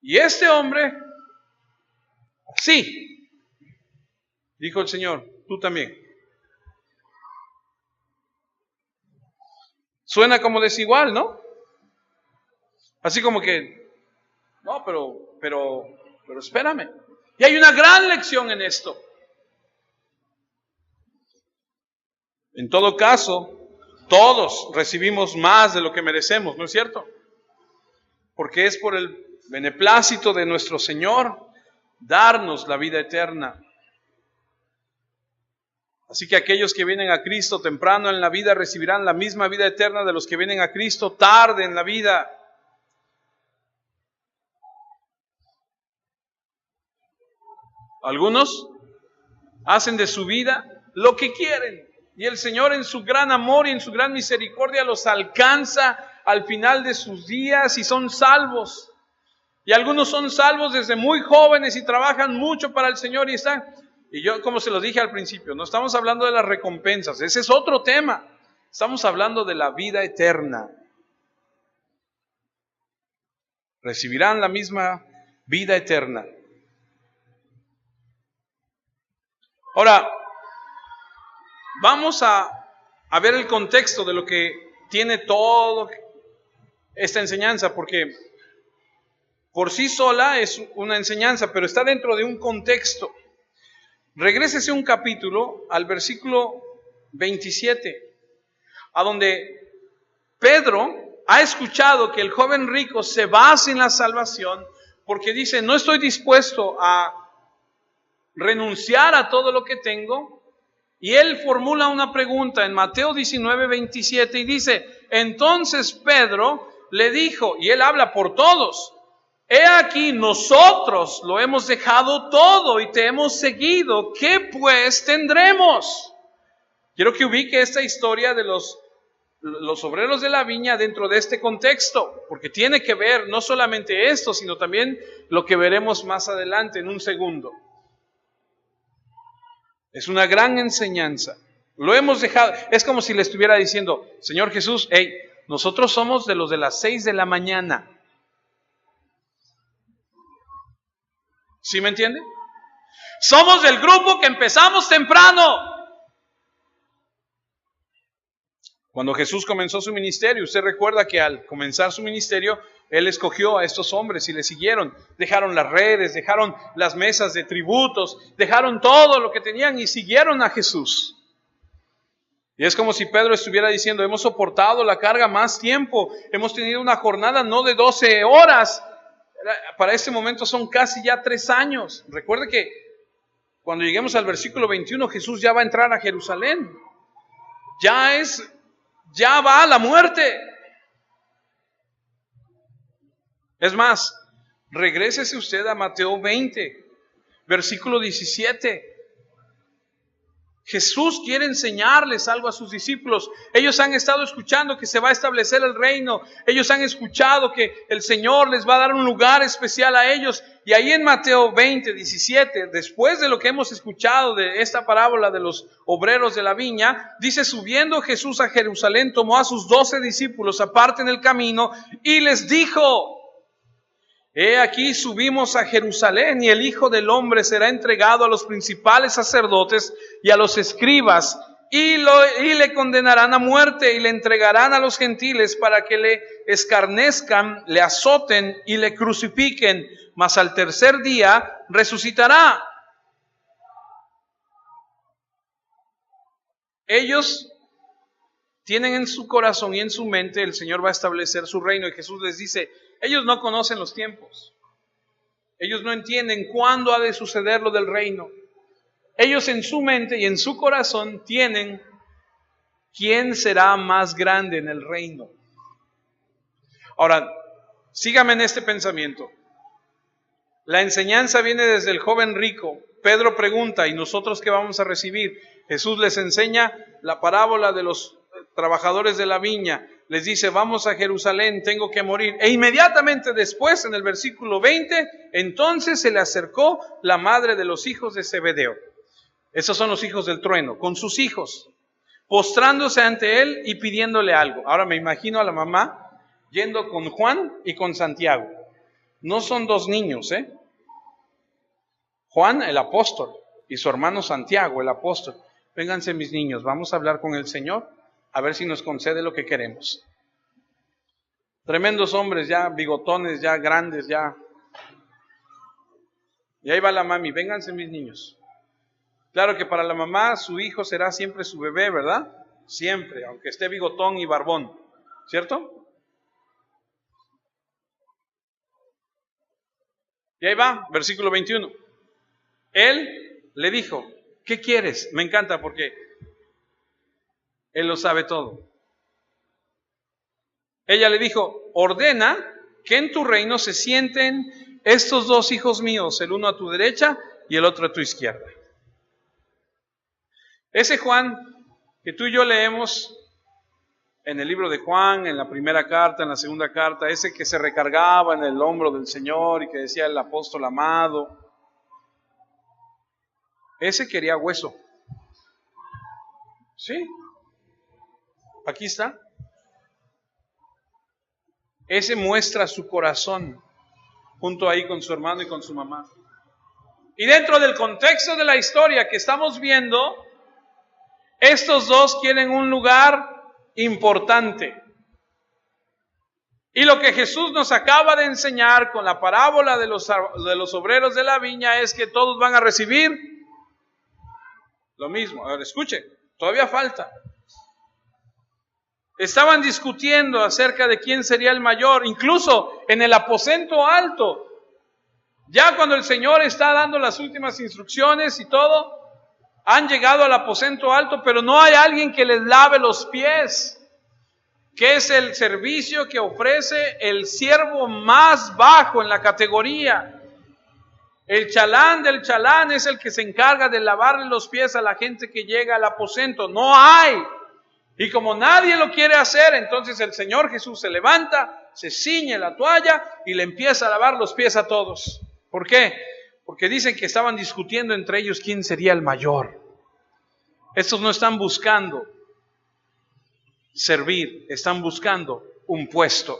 Y este hombre, sí, dijo el Señor, tú también. Suena como desigual, ¿no? Así como que, no, pero espérame. Y hay una gran lección en esto. En todo caso, todos recibimos más de lo que merecemos, ¿no es cierto? Porque es por el beneplácito de nuestro Señor darnos la vida eterna. Así que aquellos que vienen a Cristo temprano en la vida recibirán la misma vida eterna de los que vienen a Cristo tarde en la vida. Algunos hacen de su vida lo que quieren, y el Señor en su gran amor y en su gran misericordia los alcanza al final de sus días y son salvos. Y algunos son salvos desde muy jóvenes y trabajan mucho para el Señor y están... Y yo, como se los dije al principio, no estamos hablando de las recompensas, ese es otro tema. Estamos hablando de la vida eterna. Recibirán la misma vida eterna. Ahora, vamos a ver el contexto de lo que tiene toda esta enseñanza, porque por sí sola es una enseñanza, pero está dentro de un contexto. Regrésese un capítulo al versículo 27, a donde Pedro ha escuchado que el joven rico se basa en la salvación, porque dice: no estoy dispuesto a renunciar a todo lo que tengo. Y él formula una pregunta en Mateo 19, 27 y dice: entonces Pedro le dijo, y él habla por todos: he aquí, nosotros lo hemos dejado todo y te hemos seguido. ¿Qué pues tendremos? Quiero que ubique esta historia de los obreros de la viña dentro de este contexto, porque tiene que ver no solamente esto, sino también lo que veremos más adelante en un segundo. Es una gran enseñanza. Lo hemos dejado. Es como si le estuviera diciendo: Señor Jesús, hey, nosotros somos de los de las 6 de la mañana. ¿Sí me entiende? Somos del grupo que empezamos temprano. Cuando Jesús comenzó su ministerio, usted recuerda que al comenzar su ministerio, Él escogió a estos hombres y le siguieron. Dejaron las redes, dejaron las mesas de tributos, dejaron todo lo que tenían y siguieron a Jesús. Y es como si Pedro estuviera diciendo, hemos soportado la carga más tiempo, hemos tenido una jornada no de 12 horas, para este momento son casi ya 3 años. Recuerde que cuando lleguemos al versículo 21, Jesús ya va a entrar a Jerusalén. Ya va a la muerte. Es más, regrésese usted a Mateo 20, versículo 17. Jesús quiere enseñarles algo a sus discípulos. Ellos han estado escuchando que se va a establecer el reino. Ellos han escuchado que el Señor les va a dar un lugar especial a ellos. Y ahí en Mateo 20, 17, después de lo que hemos escuchado de esta parábola de los obreros de la viña, dice, subiendo Jesús a Jerusalén, tomó a sus 12 discípulos aparte en el camino y les dijo, he aquí subimos a Jerusalén y el Hijo del Hombre será entregado a los principales sacerdotes y a los escribas y le condenarán a muerte y le entregarán a los gentiles para que le escarnezcan, le azoten y le crucifiquen, mas al tercer día resucitará. Ellos tienen en su corazón y en su mente el Señor va a establecer su reino y Jesús les dice, ellos no conocen los tiempos. Ellos no entienden cuándo ha de suceder lo del reino. Ellos en su mente y en su corazón tienen quién será más grande en el reino. Ahora, sígame en este pensamiento. La enseñanza viene desde el joven rico. Pedro pregunta, ¿y nosotros qué vamos a recibir? Jesús les enseña la parábola de los trabajadores de la viña. Les dice, vamos a Jerusalén, tengo que morir. E inmediatamente después, en el versículo 20, entonces se le acercó la madre de los hijos de Zebedeo. Esos son los hijos del trueno, con sus hijos, postrándose ante él y pidiéndole algo. Ahora me imagino a la mamá yendo con Juan y con Santiago. No son 2 niños, Juan, el apóstol, y su hermano Santiago, el apóstol. Vénganse mis niños, vamos a hablar con el Señor, a ver si nos concede lo que queremos. Tremendos hombres ya, bigotones ya, grandes ya. Y ahí va la mami, vénganse mis niños. Claro que para la mamá su hijo será siempre su bebé, ¿verdad? Siempre, aunque esté bigotón y barbón, ¿cierto? Y ahí va, versículo 21. Él le dijo, ¿qué quieres? Me encanta porque Él lo sabe todo. Ella le dijo, ordena que en tu reino se sienten estos 2 hijos míos, el uno a tu derecha y el otro a tu izquierda. Ese Juan que tú y yo leemos en el libro de Juan, en la primera carta, en la segunda carta, ese que se recargaba en el hombro del Señor y que decía el apóstol amado, ese quería hueso. ¿Sí? Aquí está. Ese muestra su corazón junto ahí con su hermano y con su mamá. Y dentro del contexto de la historia que estamos viendo, estos 2 quieren un lugar importante. Y lo que Jesús nos acaba de enseñar con la parábola de los obreros de la viña es que todos van a recibir lo mismo. A ver, escuche, todavía falta. Estaban discutiendo acerca de quién sería el mayor, incluso en el aposento alto. Ya cuando el Señor está dando las últimas instrucciones y todo, han llegado al aposento alto, pero no hay alguien que les lave los pies, que es el servicio que ofrece el siervo más bajo en la categoría. El chalán del chalán es el que se encarga de lavarle los pies a la gente que llega al aposento. No hay. Y como nadie lo quiere hacer, entonces el Señor Jesús se levanta, se ciñe la toalla y le empieza a lavar los pies a todos. ¿Por qué? Porque dicen que estaban discutiendo entre ellos quién sería el mayor. Estos no están buscando servir, están buscando un puesto.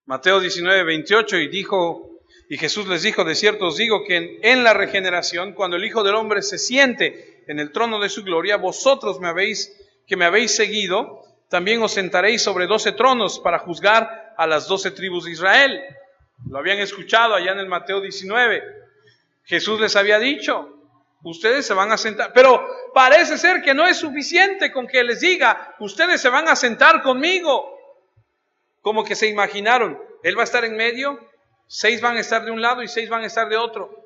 Mateo 19, 28, y dijo Y Jesús les dijo, de cierto os digo que en la regeneración, cuando el Hijo del Hombre se siente en el trono de su gloria, vosotros que me habéis seguido, también os sentaréis sobre 12 tronos para juzgar a las 12 tribus de Israel. Lo habían escuchado allá en el Mateo 19. Jesús les había dicho, ustedes se van a sentar, pero parece ser que no es suficiente con que les diga, ustedes se van a sentar conmigo. Como que se imaginaron, Él va a estar en medio, 6 van a estar de un lado y 6 van a estar de otro.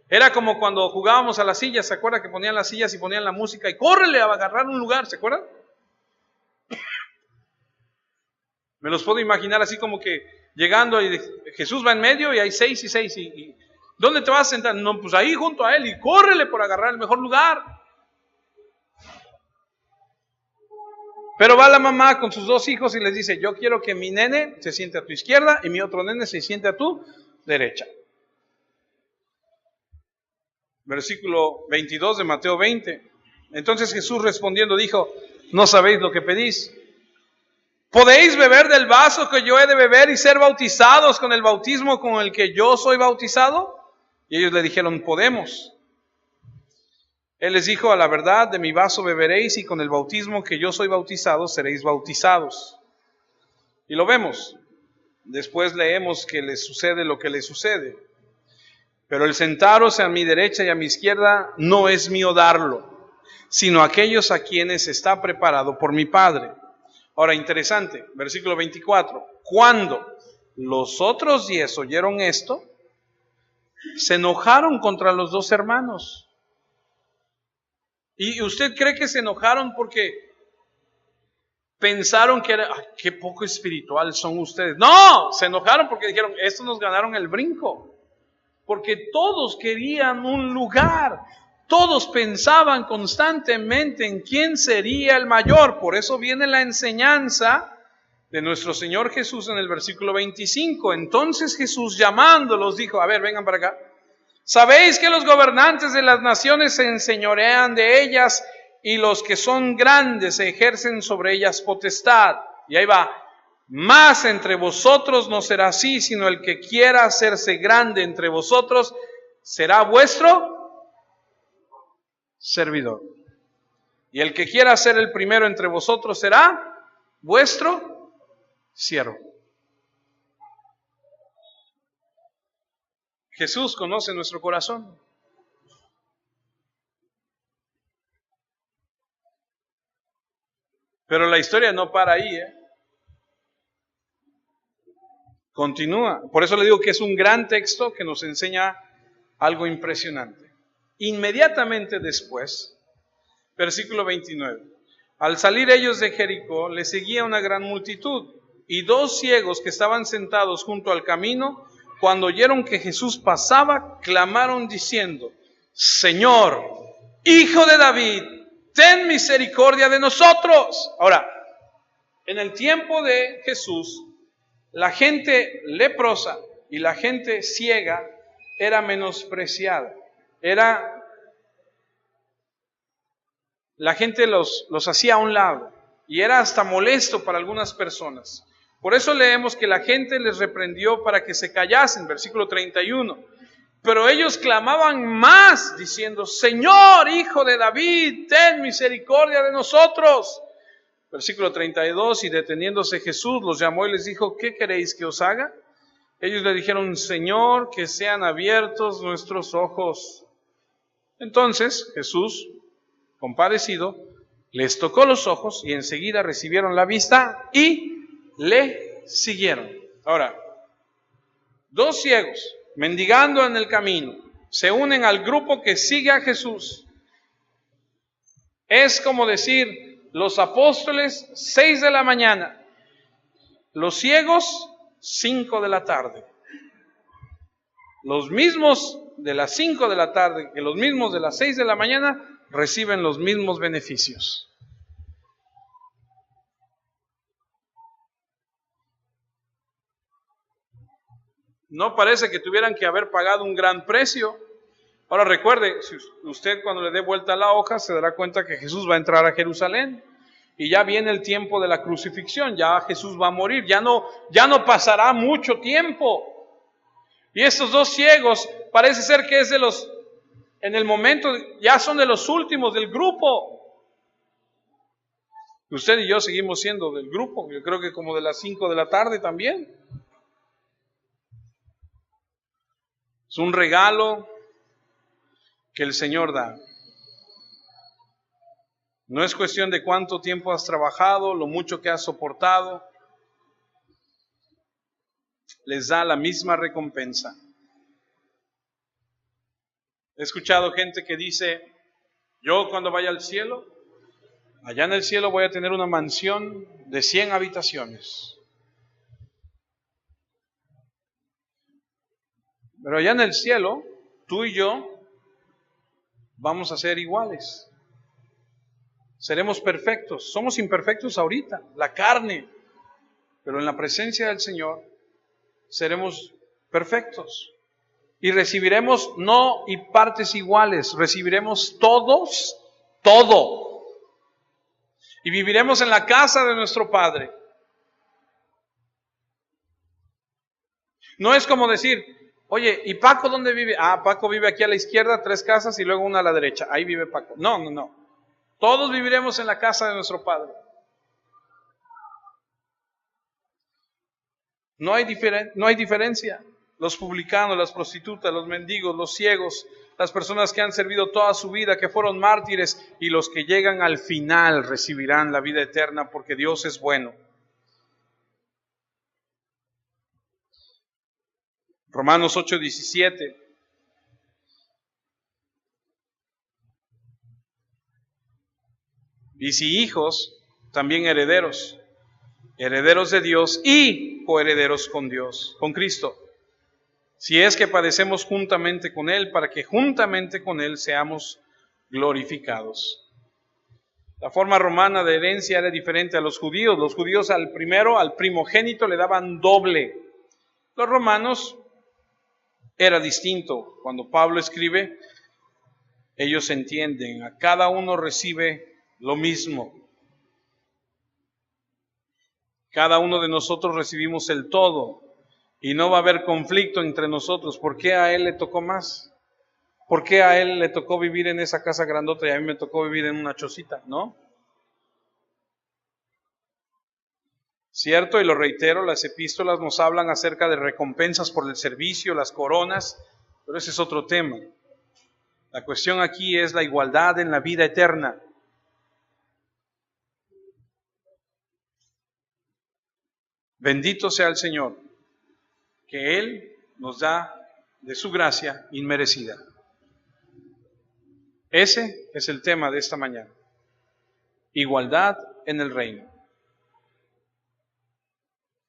Era como cuando jugábamos a las sillas, ¿se acuerdan que ponían las sillas y ponían la música y córrele a agarrar un lugar? ¿Se acuerdan? Me los puedo imaginar así como que llegando y Jesús va en medio y hay 6 y 6 y ¿dónde te vas a sentar? No, pues ahí junto a Él y córrele por agarrar el mejor lugar. Pero va la mamá con sus 2 hijos y les dice, yo quiero que mi nene se siente a tu izquierda y mi otro nene se siente a tu derecha. Versículo 22 de Mateo 20. Entonces Jesús respondiendo dijo, ¿no sabéis lo que pedís? ¿Podéis beber del vaso que yo he de beber y ser bautizados con el bautismo con el que yo soy bautizado? Y ellos le dijeron, podemos. Él les dijo, a la verdad, de mi vaso beberéis y con el bautismo que yo soy bautizado seréis bautizados. Y lo vemos. Después leemos que les sucede lo que les sucede. Pero el sentaros a mi derecha y a mi izquierda no es mío darlo, sino aquellos a quienes está preparado por mi Padre. Ahora, interesante, versículo 24. Cuando los otros 10 oyeron esto, se enojaron contra los 2 hermanos. ¿Y usted cree que se enojaron porque pensaron que era, qué poco espiritual son ustedes? No, se enojaron porque dijeron, estos nos ganaron el brinco. Porque todos querían un lugar. Todos pensaban constantemente en quién sería el mayor. Por eso viene la enseñanza de nuestro Señor Jesús en el versículo 25. Entonces Jesús llamándolos dijo, a ver, vengan para acá. ¿Sabéis que los gobernantes de las naciones se enseñorean de ellas y los que son grandes ejercen sobre ellas potestad? Y ahí va. Mas entre vosotros no será así, sino el que quiera hacerse grande entre vosotros será vuestro servidor. Y el que quiera ser el primero entre vosotros será vuestro siervo. Jesús conoce nuestro corazón. Pero la historia no para ahí, Continúa. Por eso le digo que es un gran texto que nos enseña algo impresionante. Inmediatamente después, versículo 29. Al salir ellos de Jericó, le seguía una gran multitud, y 2 ciegos que estaban sentados junto al camino, cuando oyeron que Jesús pasaba, clamaron diciendo, Señor, Hijo de David, ten misericordia de nosotros. Ahora, en el tiempo de Jesús, la gente leprosa y la gente ciega era menospreciada. La gente los hacía a un lado y era hasta molesto para algunas personas. Por eso leemos que la gente les reprendió para que se callasen, versículo 31. Pero ellos clamaban más diciendo, Señor, Hijo de David, ten misericordia de nosotros. Versículo 32, y deteniéndose Jesús los llamó y les dijo, ¿qué queréis que os haga? Ellos le dijeron, Señor, que sean abiertos nuestros ojos. Entonces Jesús, compadecido, les tocó los ojos y enseguida recibieron la vista y le siguieron. Ahora, 2 ciegos mendigando en el camino se unen al grupo que sigue a Jesús. Es como decir, los apóstoles 6 de la mañana, los ciegos 5 de la tarde. Los mismos de las 5 de la tarde que los mismos de las 6 de la mañana reciben los mismos beneficios. No parece que tuvieran que haber pagado un gran precio. Ahora recuerde, si usted cuando le dé vuelta a la hoja se dará cuenta que Jesús va a entrar a Jerusalén y ya viene el tiempo de la crucifixión, ya Jesús va a morir, ya no pasará mucho tiempo. Y estos dos ciegos parece ser que es de los, en el momento, ya son de los últimos del grupo. Usted y yo seguimos siendo del grupo, yo creo que como de las 5 de la tarde también. Es un regalo que el Señor da. No es cuestión de cuánto tiempo has trabajado, lo mucho que has soportado. Les da la misma recompensa. He escuchado gente que dice, yo cuando vaya al cielo, allá en el cielo voy a tener una mansión de 100 habitaciones. Pero allá en el cielo, tú y yo vamos a ser iguales. Seremos perfectos. Somos imperfectos ahorita, la carne. Pero en la presencia del Señor seremos perfectos. Y recibiremos no y partes iguales, recibiremos todos, todo. Y viviremos en la casa de nuestro Padre. No es como decir, oye, ¿y Paco dónde vive? Ah, Paco vive aquí a la izquierda, 3 casas y luego una a la derecha. Ahí vive Paco. No. Todos viviremos en la casa de nuestro Padre. No hay diferencia. Los publicanos, las prostitutas, los mendigos, los ciegos, las personas que han servido toda su vida, que fueron mártires, y los que llegan al final recibirán la vida eterna porque Dios es bueno. Romanos 8:17. Y si hijos, también herederos, herederos de Dios y coherederos con Dios, con Cristo. Si es que padecemos juntamente con Él, para que juntamente con Él seamos glorificados. La forma romana de herencia era diferente a los judíos. Los judíos al primogénito le daban doble. Los romanos era distinto. Cuando Pablo escribe, ellos entienden, a cada uno recibe lo mismo. Cada uno de nosotros recibimos el todo. Y no va a haber conflicto entre nosotros. ¿Por qué a él le tocó más? ¿Por qué a él le tocó vivir en esa casa grandota y a mí me tocó vivir en una chocita? ¿No? Cierto, y lo reitero, las epístolas nos hablan acerca de recompensas por el servicio, las coronas, pero ese es otro tema. La cuestión aquí es la igualdad en la vida eterna. Bendito sea el Señor, que Él nos da de su gracia inmerecida. Ese es el tema de esta mañana. Igualdad en el reino.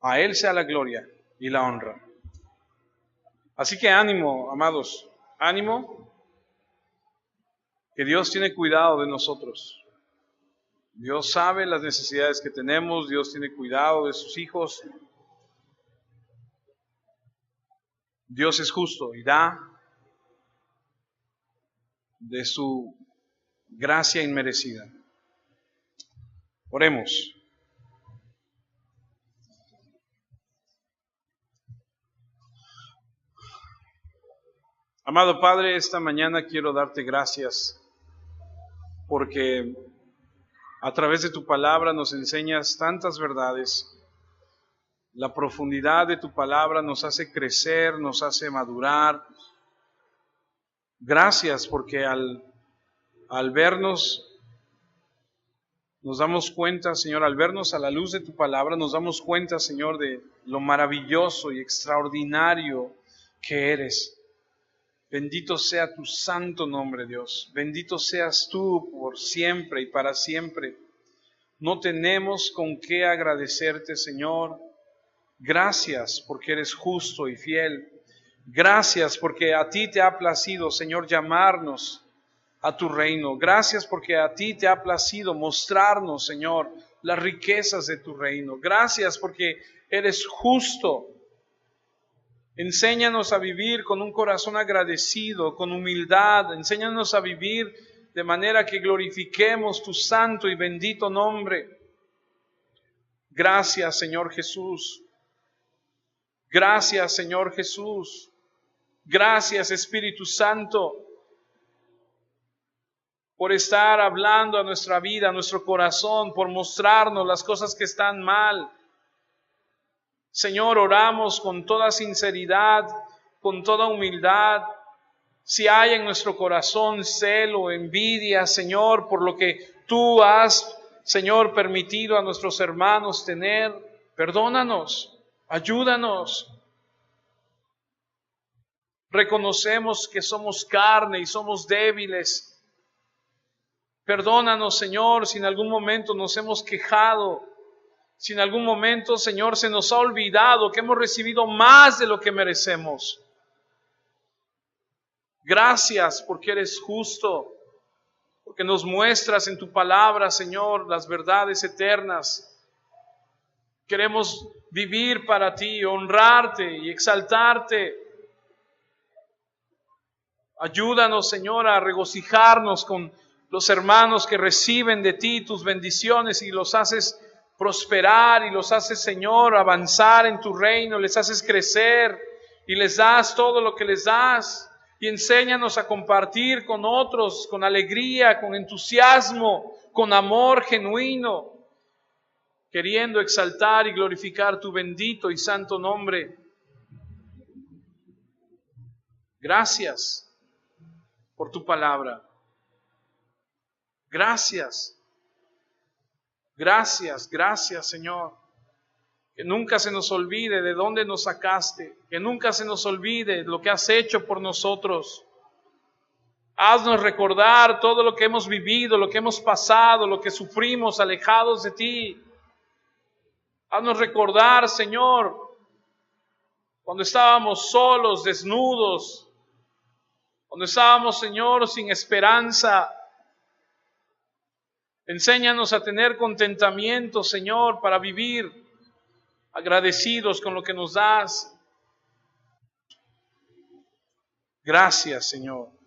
A Él sea la gloria y la honra. Así que ánimo, amados, ánimo, que Dios tiene cuidado de nosotros. Dios sabe las necesidades que tenemos, Dios tiene cuidado de sus hijos. Dios es justo y da de su gracia inmerecida. Oremos. Amado Padre, esta mañana quiero darte gracias porque a través de tu palabra nos enseñas tantas verdades. La profundidad de tu palabra nos hace crecer, nos hace madurar. Gracias porque al vernos, nos damos cuenta, Señor, al vernos a la luz de tu palabra, nos damos cuenta, Señor, de lo maravilloso y extraordinario que eres. Bendito sea tu santo nombre, Dios. Bendito seas tú por siempre y para siempre. No tenemos con qué agradecerte, Señor. Gracias porque eres justo y fiel. Gracias porque a ti te ha placido, Señor, llamarnos a tu reino. Gracias porque a ti te ha placido mostrarnos, Señor, las riquezas de tu reino. Gracias porque eres justo. Enséñanos a vivir con un corazón agradecido, con humildad. Enséñanos a vivir de manera que glorifiquemos tu santo y bendito nombre. Gracias, Señor Jesús. Gracias, Señor Jesús. Gracias, Espíritu Santo, por estar hablando a nuestra vida, a nuestro corazón, por mostrarnos las cosas que están mal. Señor, oramos con toda sinceridad, con toda humildad. Si hay en nuestro corazón celo, envidia, Señor, por lo que tú has, Señor, permitido a nuestros hermanos tener, perdónanos, ayúdanos. Reconocemos que somos carne y somos débiles. Perdónanos, Señor, si en algún momento nos hemos quejado, si en algún momento, Señor, se nos ha olvidado que hemos recibido más de lo que merecemos. Gracias porque eres justo, porque nos muestras en tu palabra, Señor, las verdades eternas. Queremos vivir para ti, honrarte y exaltarte. Ayúdanos, Señor, a regocijarnos con los hermanos que reciben de ti tus bendiciones y los haces prosperar y los haces, Señor, avanzar en tu reino, les haces crecer y les das todo lo que les das. Y enséñanos a compartir con otros con alegría, con entusiasmo, con amor genuino, queriendo exaltar y glorificar tu bendito y santo nombre. Gracias por tu palabra. Gracias. Gracias, gracias, Señor. Que nunca se nos olvide de dónde nos sacaste. Que nunca se nos olvide lo que has hecho por nosotros. Haznos recordar todo lo que hemos vivido, lo que hemos pasado, lo que sufrimos alejados de ti. Haznos recordar, Señor, cuando estábamos solos, desnudos, cuando estábamos, Señor, sin esperanza. Enséñanos a tener contentamiento, Señor, para vivir agradecidos con lo que nos das. Gracias, Señor.